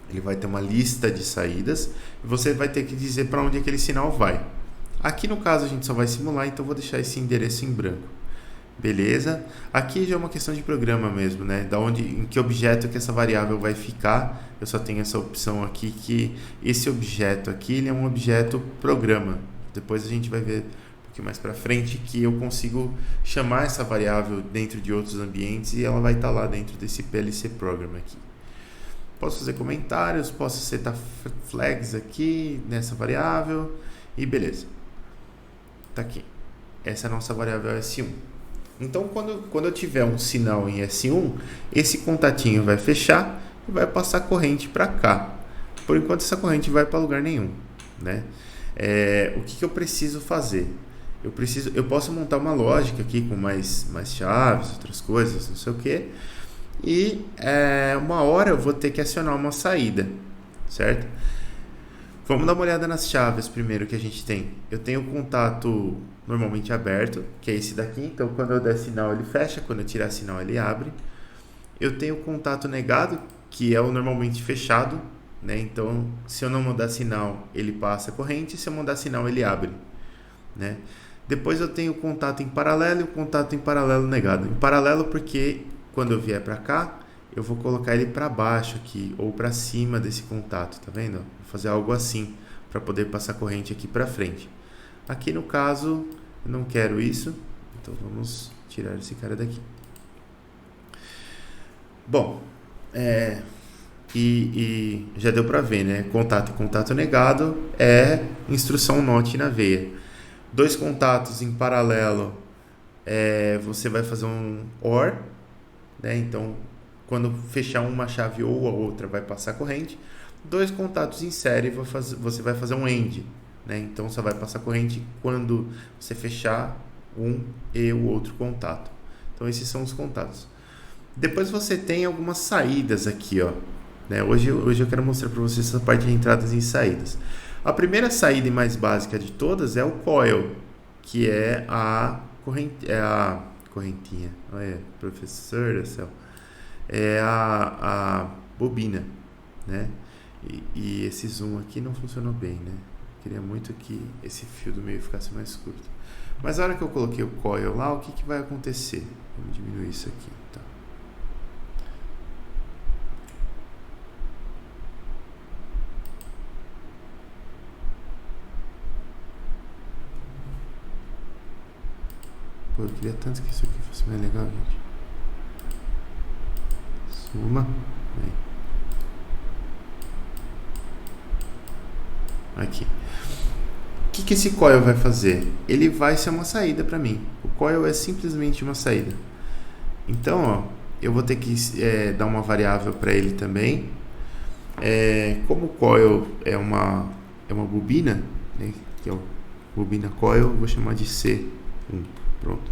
Ele vai ter uma lista de saídas e você vai ter que dizer para onde aquele sinal vai. Aqui no caso a gente só vai simular, então eu vou deixar esse endereço em branco. Beleza? Aqui já é uma questão de programa mesmo, né? Em que objeto que essa variável vai ficar. Eu só tenho essa opção aqui, que esse objeto aqui ele é um objeto programa. Depois a gente vai ver um pouquinho mais para frente que eu consigo chamar essa variável dentro de outros ambientes e ela vai estar lá dentro desse PLC program aqui. Posso fazer comentários, posso setar flags aqui nessa variável e beleza. Tá aqui. Essa é a nossa variável S1. Então, quando eu tiver um sinal em S1, esse contatinho vai fechar e vai passar corrente para cá. Por enquanto, essa corrente vai para lugar nenhum, né? O que eu preciso fazer? Eu posso montar uma lógica aqui com mais chaves, outras coisas, não sei o que. E uma hora eu vou ter que acionar uma saída, certo? Vamos dar uma olhada nas chaves primeiro que a gente tem. Eu tenho o contato normalmente aberto, que é esse daqui. Então, quando eu der sinal, ele fecha. Quando eu tirar sinal, ele abre. Eu tenho o contato negado, que é o normalmente fechado, né? Então, se eu não mandar sinal, ele passa a corrente. Se eu mandar sinal, ele abre, né? Depois eu tenho o contato em paralelo e o contato em paralelo negado. Em paralelo porque quando eu vier para cá, eu vou colocar ele para baixo aqui ou para cima desse contato, tá vendo? Vou fazer algo assim para poder passar corrente aqui para frente. Aqui no caso, eu não quero isso, então vamos tirar esse cara daqui. Bom, e já deu para ver, né? Contato e contato negado é instrução NOT na veia. Dois contatos em paralelo, você vai fazer um OR, né? Então, quando fechar uma chave ou a outra, vai passar corrente. Dois contatos em série, você vai fazer um AND, né? Então, só vai passar corrente quando você fechar um e o outro contato. Então esses são os contatos. Depois você tem algumas saídas aqui, ó, né? Hoje eu quero mostrar para vocês essa parte de entradas e saídas. A primeira saída e mais básica de todas é o coil, que é a correntinha. Olha, professor do céu. É a bobina, né? E esse zoom aqui não funcionou bem, né? Queria muito que esse fio do meio ficasse mais curto. Mas a hora que eu coloquei o coil lá, o que vai acontecer? Vamos diminuir isso aqui, tá? Pô, eu queria tanto que isso aqui fosse mais legal, gente. Suma. Aí. Aqui. O que esse coil vai fazer? Ele vai ser uma saída para mim. O coil é simplesmente uma saída. Então, ó, eu vou ter que dar uma variável para ele também. Como o coil é uma bobina, né, que é o bobina coil, eu vou chamar de C1. Pronto.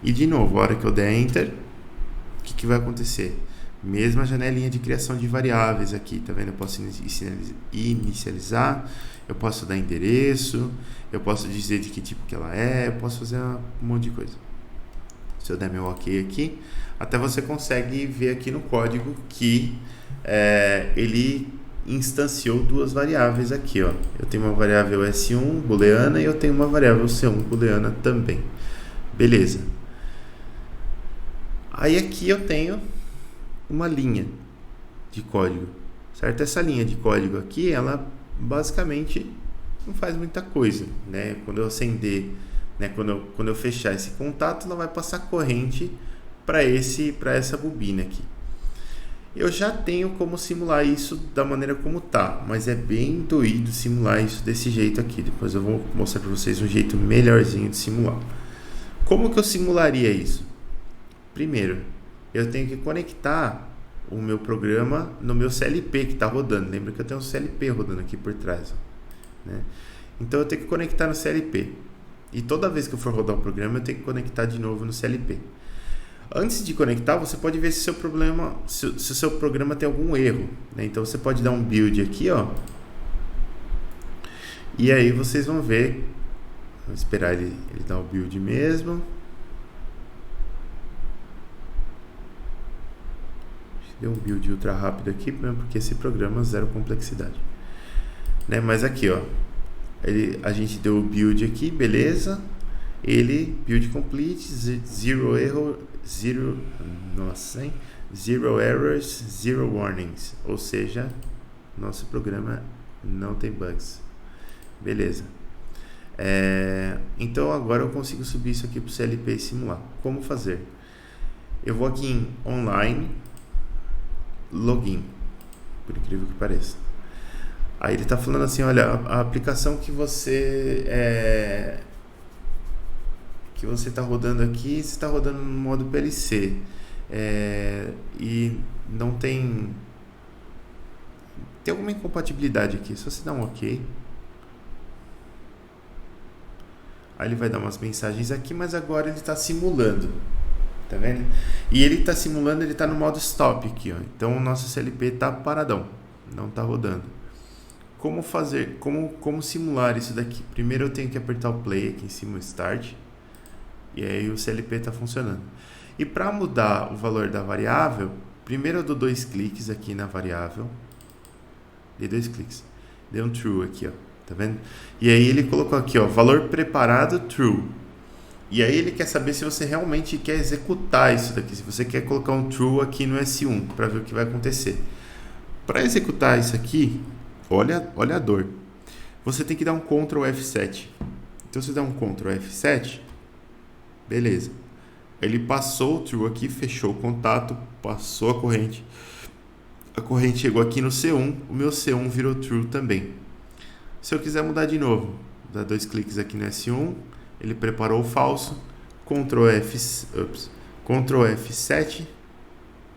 E de novo, a hora que eu der Enter, o que vai acontecer? Mesma janelinha de criação de variáveis aqui, tá vendo? Eu posso inicializar, eu posso dar endereço, eu posso dizer de que tipo que ela é, eu posso fazer um monte de coisa. Se eu der meu OK aqui, até você consegue ver aqui no código que ele instanciou duas variáveis aqui, ó. Eu tenho uma variável S1 booleana e eu tenho uma variável C1 booleana também. Beleza. Aí aqui eu tenho uma linha de código, certo? Essa linha de código aqui, ela basicamente não faz muita coisa, né? Quando eu acender, né? Quando eu fechar esse contato, ela vai passar corrente para essa bobina aqui. Eu já tenho como simular isso da maneira como tá, mas é bem doído simular isso desse jeito aqui. Depois eu vou mostrar para vocês um jeito melhorzinho de simular. Como que eu simularia isso? Primeiro, eu tenho que conectar o meu programa no meu CLP que está rodando. Lembra que eu tenho um CLP rodando aqui por trás, né? Então eu tenho que conectar no CLP. E toda vez que eu for rodar o programa, eu tenho que conectar de novo no CLP. Antes de conectar, você pode ver se o seu programa tem algum erro, né? Então você pode dar um build aqui, ó. E aí vocês vão ver. Vamos esperar ele dar o build mesmo. Deu um build ultra rápido aqui, porque esse programa zero complexidade, né? Mas aqui, ó, a gente deu o build aqui, beleza? Ele build complete, zero error, zero errors, zero warnings, ou seja, nosso programa não tem bugs, beleza? Então agora eu consigo subir isso aqui para o CLP e simular. Como fazer? Eu vou aqui em online, login, por incrível que pareça. Aí ele está falando assim, olha, a aplicação que você está rodando aqui, você está rodando no modo PLC, e não tem alguma incompatibilidade aqui. Se você dá um OK, aí ele vai dar umas mensagens aqui, mas agora ele está simulando. Tá vendo? E ele está simulando, ele está no modo stop aqui, ó. Então o nosso CLP está paradão, não está rodando. Como fazer, como simular isso daqui? Primeiro eu tenho que apertar o play aqui em cima, o start, e aí o CLP está funcionando. E para mudar o valor da variável, primeiro eu dou 2 cliques aqui na variável, dei 2 cliques, dei um true aqui, ó. Tá vendo? E aí ele colocou aqui, ó, valor preparado true. E aí ele quer saber se você realmente quer executar isso daqui, se você quer colocar um true aqui no S1 para ver o que vai acontecer. Para executar isso aqui, olha a dor. Você tem que dar um Ctrl F7. Então você dá um Ctrl F7, beleza. Ele passou o true aqui, fechou o contato, passou a corrente. A corrente chegou aqui no C1, o meu C1 virou true também. Se eu quiser mudar de novo, dá 2 cliques aqui no S1, ele preparou o falso, Ctrl F7,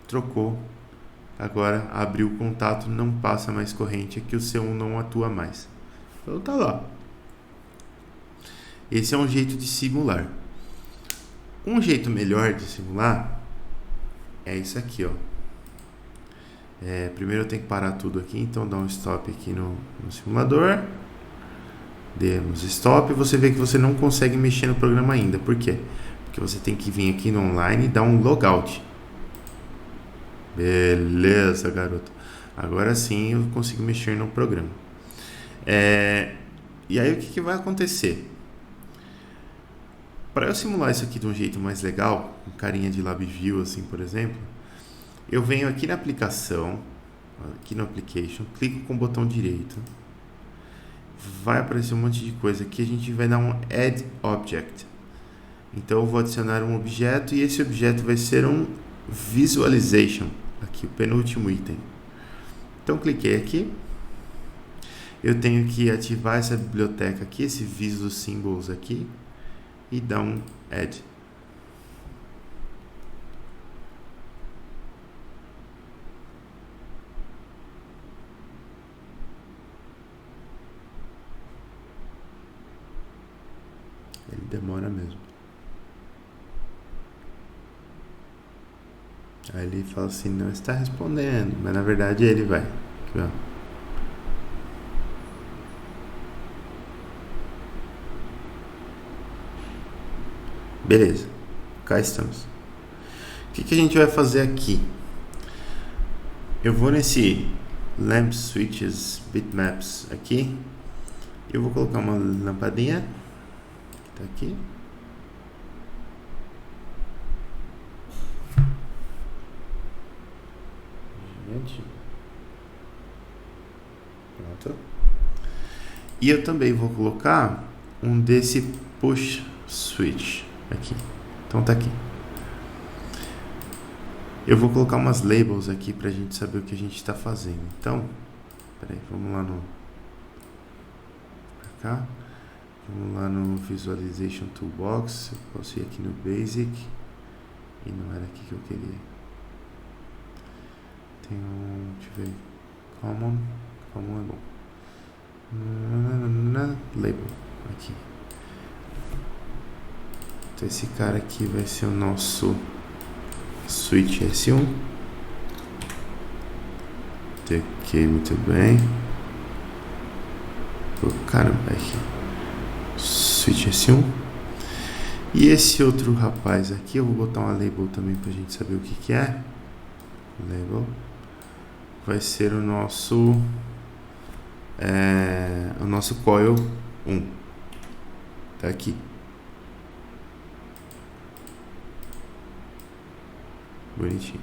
trocou, agora abriu o contato, não passa mais corrente, aqui o C1 não atua mais. Então tá lá. Esse é um jeito de simular. Um jeito melhor de simular é isso aqui, ó. Primeiro eu tenho que parar tudo aqui, então dá um stop aqui no simulador. Demos stop, você vê que você não consegue mexer no programa ainda. Por quê? Porque você tem que vir aqui no online e dar um logout. Beleza, garoto. Agora sim eu consigo mexer no programa. E aí o que vai acontecer? Para eu simular isso aqui de um jeito mais legal, com carinha de LabVIEW assim, por exemplo, eu venho aqui na aplicação, aqui no application, clico com o botão direito, vai aparecer um monte de coisa aqui, a gente vai dar um add object. Então eu vou adicionar um objeto e esse objeto vai ser um visualization, aqui o penúltimo item. Então cliquei aqui, eu tenho que ativar essa biblioteca aqui, esse Visual Symbols aqui, e dar um add. Ele demora mesmo. Aí ele fala assim, não está respondendo, mas na verdade ele vai. Aqui, ó. Beleza, cá estamos. O que a gente vai fazer aqui? Eu vou nesse Lamp Switches Bitmaps aqui. Eu vou colocar uma lampadinha que tá aqui. Gente. Pronto. E eu também vou colocar um desse Push Switch aqui. Então tá aqui. Eu vou colocar umas labels aqui pra gente saber o que a gente está fazendo. Então, peraí, vamos lá no pra cá. Vamos lá no Visualization Toolbox. Eu posso ir aqui no Basic. E não era aqui que eu queria. Tem um, deixa eu ver, Common é bom. Label aqui. Então esse cara aqui vai ser o nosso Switch S1. Ok, muito bem. Caramba, aqui. Switch S1. E esse outro rapaz aqui, eu vou botar uma label também pra gente saber o que é. Label. Vai ser o nosso coil 1. Tá aqui. Bonitinho.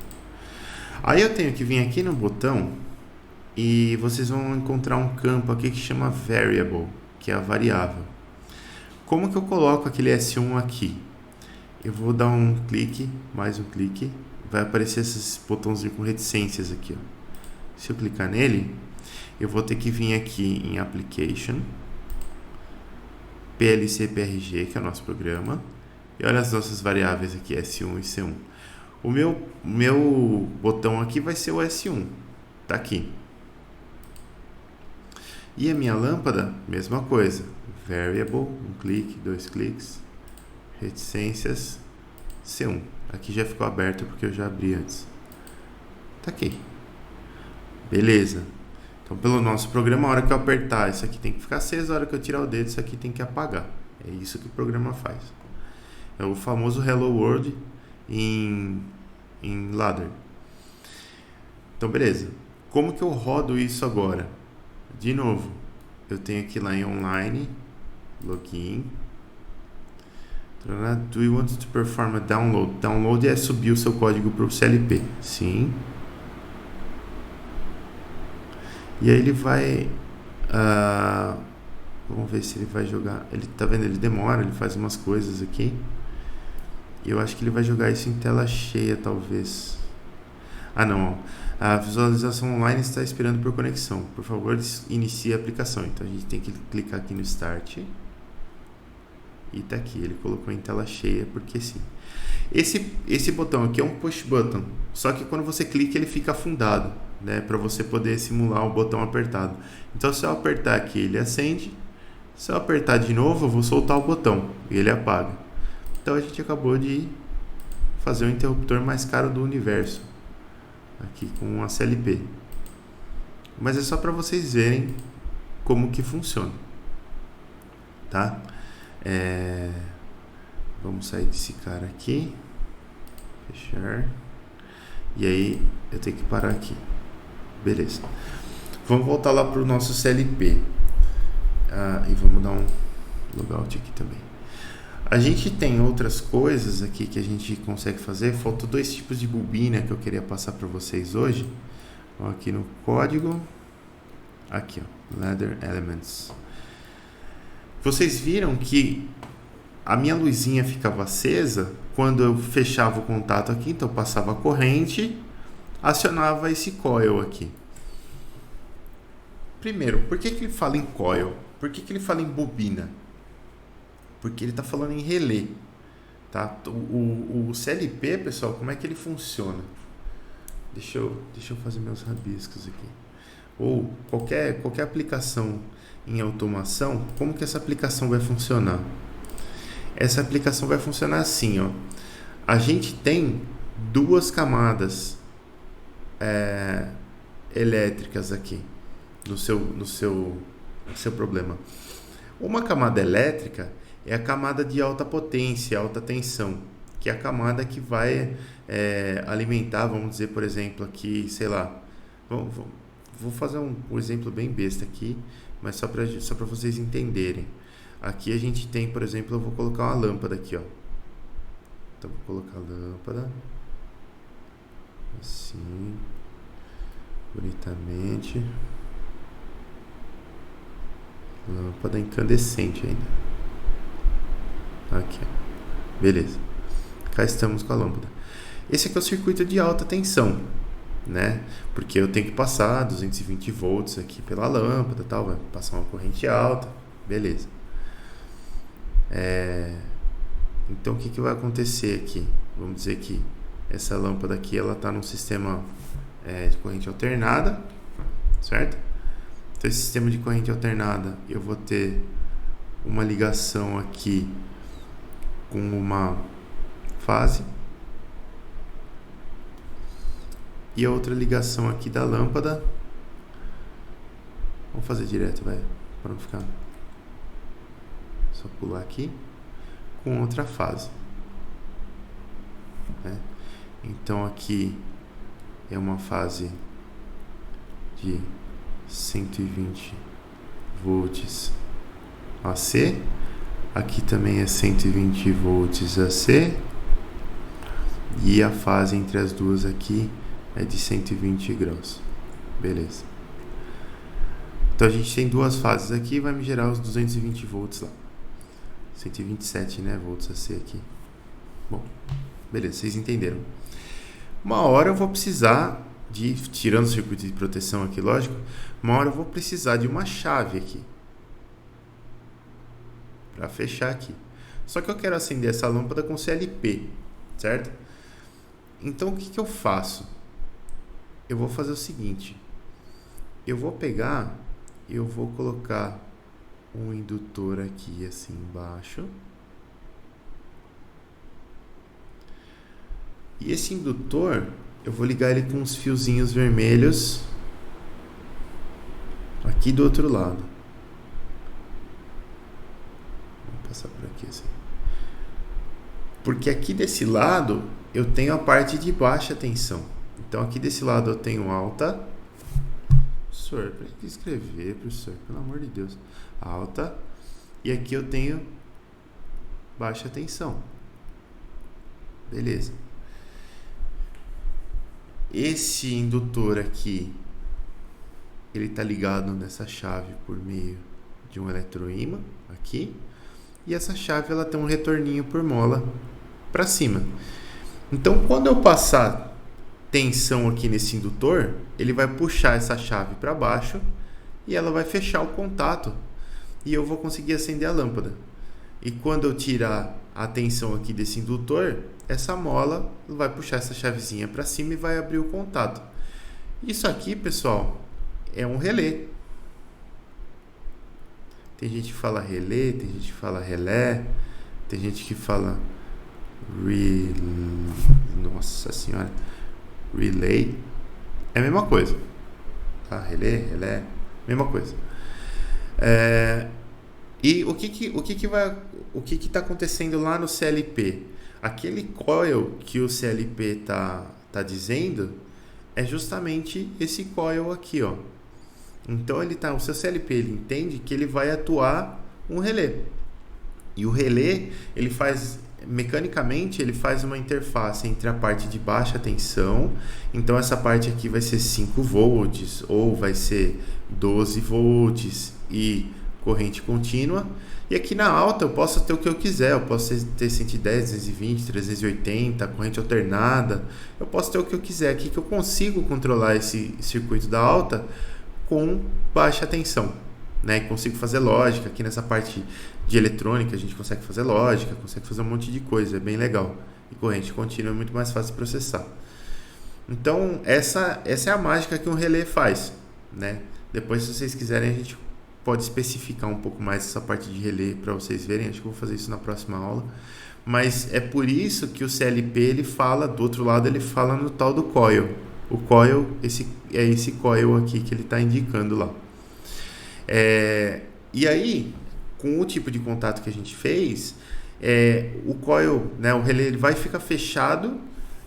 Aí eu tenho que vir aqui no botão e vocês vão encontrar um campo aqui que chama Variable, que é a variável. Como que eu coloco aquele S1 aqui? Eu vou dar um clique, mais um clique, vai aparecer esses botãozinhos com reticências aqui, ó. Se eu clicar nele, eu vou ter que vir aqui em Application, PLC-PRG, que é o nosso programa, e olha as nossas variáveis aqui, S1 e C1. O meu botão aqui vai ser o S1, tá aqui. E a minha lâmpada, mesma coisa, Variable, um clique, dois cliques, reticências, C1. Aqui já ficou aberto porque eu já abri antes. Tá aqui. Beleza. Então, pelo nosso programa, a hora que eu apertar, isso aqui tem que ficar aceso, a hora que eu tirar o dedo, isso aqui tem que apagar. É isso que o programa faz. É o famoso Hello World em ladder. Então, beleza. Como que eu rodo isso agora? De novo, eu tenho aqui lá em online, login. Do you want to perform a download? Download é subir o seu código para o CLP. Sim. E aí ele vai... vamos ver se ele vai jogar... Ele tá vendo? Ele demora, ele faz umas coisas aqui. E eu acho que ele vai jogar isso em tela cheia, talvez. Não. A visualização online está esperando por conexão. Por favor, inicie a aplicação. Então a gente tem que clicar aqui no Start. E tá aqui. Ele colocou em tela cheia porque sim. Esse botão aqui é um push button. Só que quando você clica ele fica afundado, né? Para você poder simular o botão apertado. Então se eu apertar aqui ele acende. Se eu apertar de novo, eu vou soltar o botão e ele apaga. Então a gente acabou de fazer o interruptor mais caro do universo aqui com a CLP. Mas é só para vocês verem como que funciona, tá? Vamos sair desse cara aqui, fechar, e aí eu tenho que parar aqui, beleza. Vamos voltar lá para o nosso CLP, e vamos dar um logout aqui também. A gente tem outras coisas aqui que a gente consegue fazer. Faltam 2 tipos de bobina que eu queria passar para vocês hoje. Aqui no código, aqui ó, Ladder Elements. Vocês viram que a minha luzinha ficava acesa quando eu fechava o contato aqui, então eu passava a corrente, acionava esse coil aqui. Primeiro, por que ele fala em coil? Por que ele fala em bobina? Porque ele está falando em relé, tá? O CLP, pessoal, como é que ele funciona? Deixa eu fazer meus rabiscos aqui. Ou qualquer aplicação em automação, como que essa aplicação vai funcionar? Essa aplicação vai funcionar assim, ó. A gente tem 2 camadas elétricas aqui no seu problema. Uma camada elétrica é a camada de alta potência, alta tensão, que é a camada que vai alimentar, vamos dizer, por exemplo, aqui, sei lá, vou fazer um exemplo bem besta aqui, mas só para vocês entenderem. Aqui a gente tem, por exemplo, eu vou colocar uma lâmpada aqui, ó. Então vou colocar a lâmpada assim, bonitamente, lâmpada incandescente ainda. Aqui, beleza. Cá estamos com a lâmpada. Esse aqui é o circuito de alta tensão, né? Porque eu tenho que passar 220 volts aqui pela lâmpada, tal, vai passar uma corrente alta, beleza. Então o que vai acontecer aqui? Vamos dizer que essa lâmpada aqui ela está num sistema de corrente alternada, certo? Então esse sistema de corrente alternada eu vou ter uma ligação aqui com uma fase e a outra ligação aqui da lâmpada, vamos fazer direto, vai, para não ficar, só pular aqui, com outra fase, né? Então aqui é uma fase de 120 volts AC, aqui também é 120 volts AC, e a fase entre as duas aqui é de 120 graus, beleza. Então a gente tem 2 fases aqui, vai me gerar os 220 volts lá, 127, né, volts AC aqui. Bom, beleza, vocês entenderam. Uma hora eu vou precisar de, tirando o circuito de proteção aqui, lógico, uma hora eu vou precisar de uma chave aqui para fechar aqui. Só que eu quero acender essa lâmpada com CLP, certo? Então o que eu faço? Eu vou fazer o seguinte, eu vou pegar, eu vou colocar um indutor aqui assim embaixo, e esse indutor eu vou ligar ele com uns fiozinhos vermelhos aqui do outro lado. Vou passar por aqui assim, porque aqui desse lado eu tenho a parte de baixa tensão. Então aqui desse lado eu tenho alta, professor, para que escrever, professor, pelo amor de Deus, alta, e aqui eu tenho baixa tensão, beleza. Esse indutor aqui, ele está ligado nessa chave por meio de um eletroímã aqui, e essa chave ela tem um retorninho por mola para cima. Então quando eu passar tensão aqui nesse indutor, ele vai puxar essa chave para baixo e ela vai fechar o contato e eu vou conseguir acender a lâmpada. E quando eu tirar a tensão aqui desse indutor, essa mola vai puxar essa chavezinha para cima e vai abrir o contato. Isso aqui, pessoal, é um relé. Tem gente que fala relé, tem gente que fala relé, tem gente que fala nossa senhora, relay. É a mesma coisa, tá? Relé, mesma coisa. E o que está acontecendo lá no CLP? Aquele coil que o CLP tá dizendo é justamente esse coil aqui, ó. Então o seu CLP ele entende que ele vai atuar um relé. E o relé, mecanicamente, ele faz uma interface entre a parte de baixa tensão. Então essa parte aqui vai ser 5 volts ou vai ser 12 volts e corrente contínua. E aqui na alta eu posso ter o que eu quiser. Eu posso ter 110, 220, 380, corrente alternada. Eu posso ter o que eu quiser aqui, que eu consigo controlar esse circuito da alta com baixa tensão, né? Consigo fazer lógica. Aqui nessa parte de eletrônica a gente consegue fazer lógica, consegue fazer um monte de coisa, é bem legal. E corrente contínua é muito mais fácil de processar. Então essa é a mágica que um relé faz, né? Depois, se vocês quiserem, a gente pode especificar um pouco mais essa parte de relé para vocês verem. Acho que eu vou fazer isso na próxima aula. Mas é por isso que o CLP ele fala, do outro lado ele fala no tal do coil. O coil, esse coil aqui que ele está indicando lá. E aí, com o tipo de contato que a gente fez, o coil, né, o relé, ele vai ficar fechado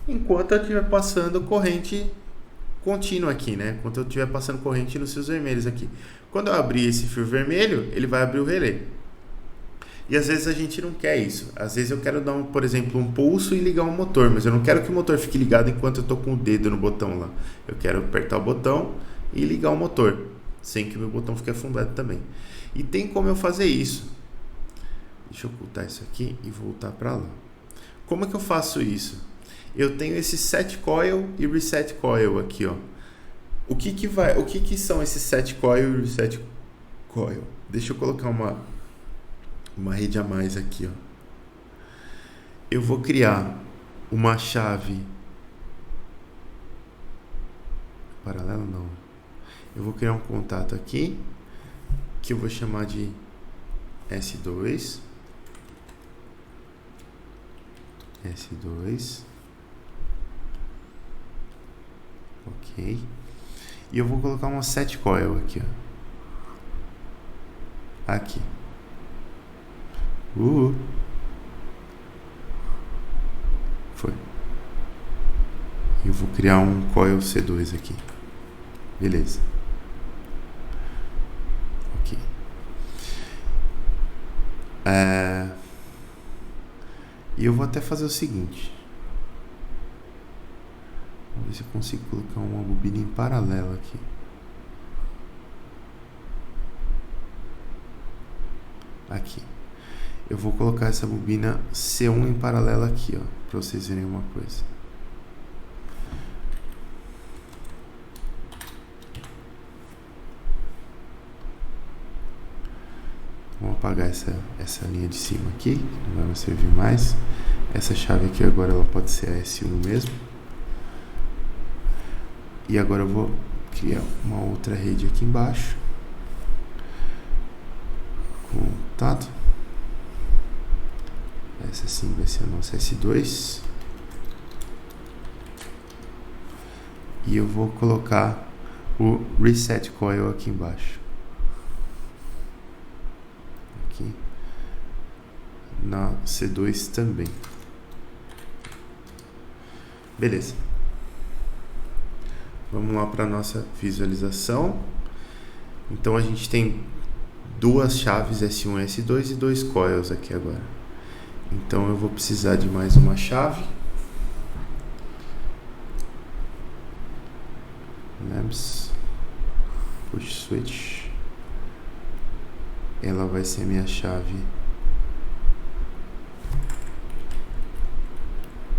enquanto eu estiver passando corrente contínua aqui, né? Enquanto eu estiver passando corrente nos fios vermelhos aqui. Quando eu abrir esse fio vermelho, ele vai abrir o relé. E às vezes a gente não quer isso. Às vezes eu quero dar, por exemplo, um pulso e ligar um motor, mas eu não quero que o motor fique ligado enquanto eu estou com o dedo no botão lá. Eu quero apertar o botão e ligar o motor, sem que o meu botão fique afundado também. E tem como eu fazer isso. Deixa eu ocultar isso aqui e voltar para lá. Como é que eu faço isso? Eu tenho esse set coil e reset coil aqui, ó. O que são esses set coil e reset coil? Deixa eu colocar uma rede a mais aqui, ó. Eu vou criar uma chave paralela, não. Eu vou criar um contato aqui que eu vou chamar de S2. Ok. E eu vou colocar uma set coil aqui, ó. Aqui. Foi. E eu vou criar um coil C2 aqui. Beleza. Ok. E eu vou até fazer o seguinte. Vamos ver se eu consigo colocar uma bobina em paralelo aqui. Aqui. Eu vou colocar essa bobina C1 em paralelo aqui, ó, para vocês verem uma coisa. Vamos apagar essa linha de cima aqui, que não vai servir mais. Essa chave aqui agora ela pode ser a S1 mesmo. E agora eu vou criar uma outra rede aqui embaixo. Contato. Essa sim vai ser a nossa S2. E eu vou colocar o reset coil aqui embaixo. Aqui. Na C2 também. Beleza. Vamos lá para a nossa visualização. Então a gente tem duas chaves S1 e S2 e dois coils aqui agora. Então eu vou precisar de mais uma chave. Labs. Push switch. Ela vai ser a minha chave.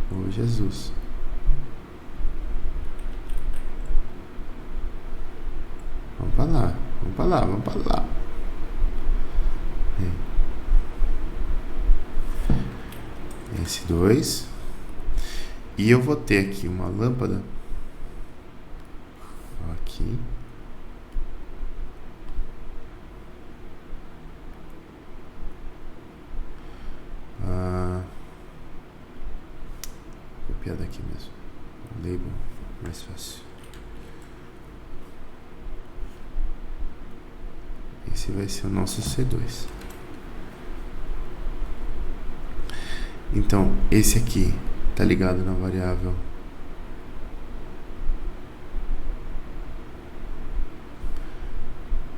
Oh, Jesus. Vamos pra lá. S2. E eu vou ter aqui uma lâmpada. Aqui. copiar daqui mesmo. Label, mais fácil. Esse vai ser o nosso C2. Então, esse aqui tá ligado na variável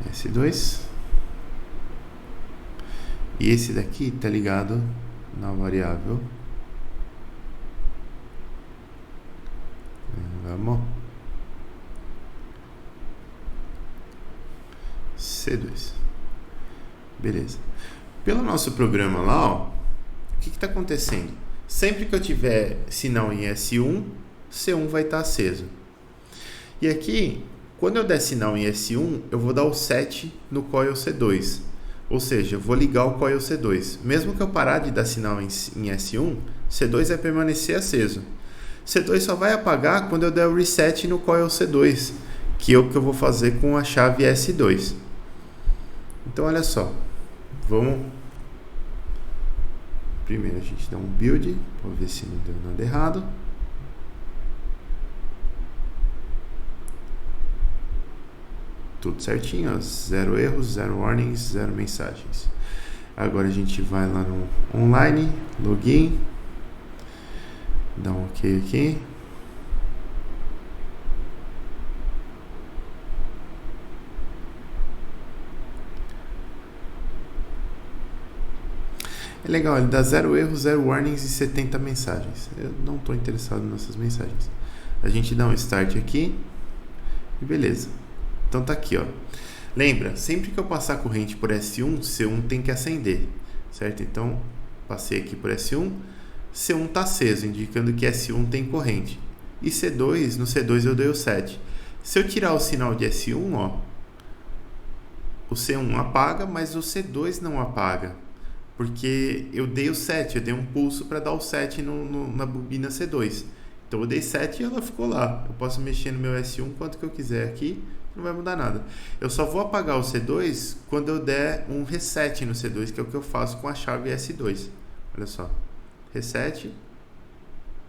S2. E esse daqui tá ligado na variável C2. Beleza. Pelo nosso programa lá, ó, o que está acontecendo? Sempre que eu tiver sinal em S1, C1 vai estar aceso. E aqui, quando eu der sinal em S1, eu vou dar o set no coil C2. Ou seja, eu vou ligar o coil C2. Mesmo que eu parar de dar sinal em S1, C2 vai permanecer aceso. C2 só vai apagar quando eu der o reset no coil C2, que é o que eu vou fazer com a chave S2. Então, olha só. Vamos... Primeiro a gente dá um build, para ver se não deu nada errado. Tudo certinho, ó. 0 erros, 0 warnings, 0 mensagens. Agora a gente vai lá no online, login, dá um OK aqui. É legal, ele dá 0 erros, 0 warnings e 70 mensagens. Eu não estou interessado nessas mensagens. A gente dá um start aqui e beleza. Então tá aqui, ó. Lembra, sempre que eu passar a corrente por S1, C1 tem que acender, certo? Então, passei aqui por S1, C1 está aceso, indicando que S1 tem corrente. E C2, no C2 eu dei o set. Se eu tirar o sinal de S1, ó, o C1 apaga, mas o C2 não apaga. Porque eu dei o set, eu dei um pulso para dar o set na bobina C2. Então eu dei set e ela ficou lá. Eu posso mexer no meu S1 quanto que eu quiser aqui, não vai mudar nada. Eu só vou apagar o C2 quando eu der um reset no C2, que é o que eu faço com a chave S2. Olha só, reset,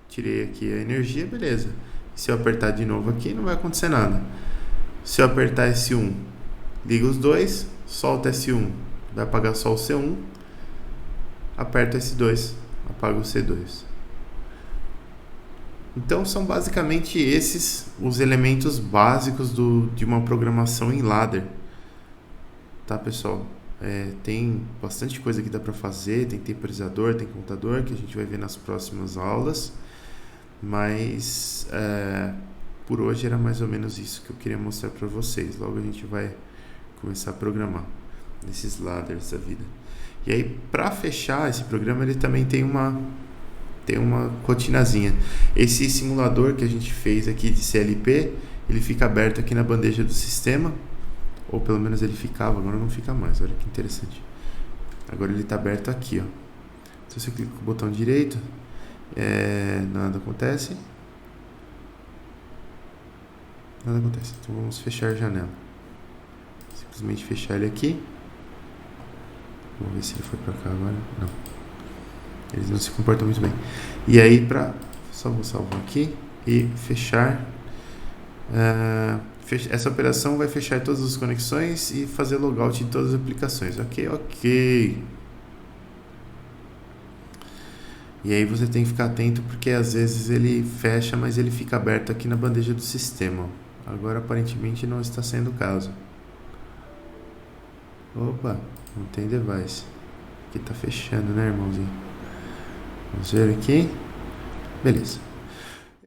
tirei aqui a energia, beleza. Se eu apertar de novo aqui, não vai acontecer nada. Se eu apertar S1, liga os dois, solta S1, vai apagar só o C1. Aperto S2, apago o C2. Então são basicamente esses os elementos básicos de uma programação em ladder. Tá, pessoal? Tem bastante coisa que dá para fazer, tem temporizador, tem contador, que a gente vai ver nas próximas aulas. Mas por hoje era mais ou menos isso que eu queria mostrar para vocês. Logo a gente vai começar a programar nesses ladders da vida. E aí, para fechar esse programa, ele também tem uma rotinazinha. Esse simulador que a gente fez aqui de CLP, ele fica aberto aqui na bandeja do sistema, ou pelo menos ele ficava, agora não fica mais. Olha que interessante. Agora ele está aberto aqui, ó. Então, se eu clico com o botão direito, nada acontece. Nada acontece. Então vamos fechar a janela. Simplesmente fechar ele aqui. Vamos ver se ele foi para cá agora. Não. Eles não se comportam muito bem. E aí, só vou salvar aqui e fechar. Essa operação vai fechar todas as conexões e fazer logout de todas as aplicações. Ok. E aí você tem que ficar atento porque às vezes ele fecha, mas ele fica aberto aqui na bandeja do sistema. Agora aparentemente não está sendo o caso. Opa, não tem device. Aqui tá fechando, né, irmãozinho? Vamos ver aqui. Beleza.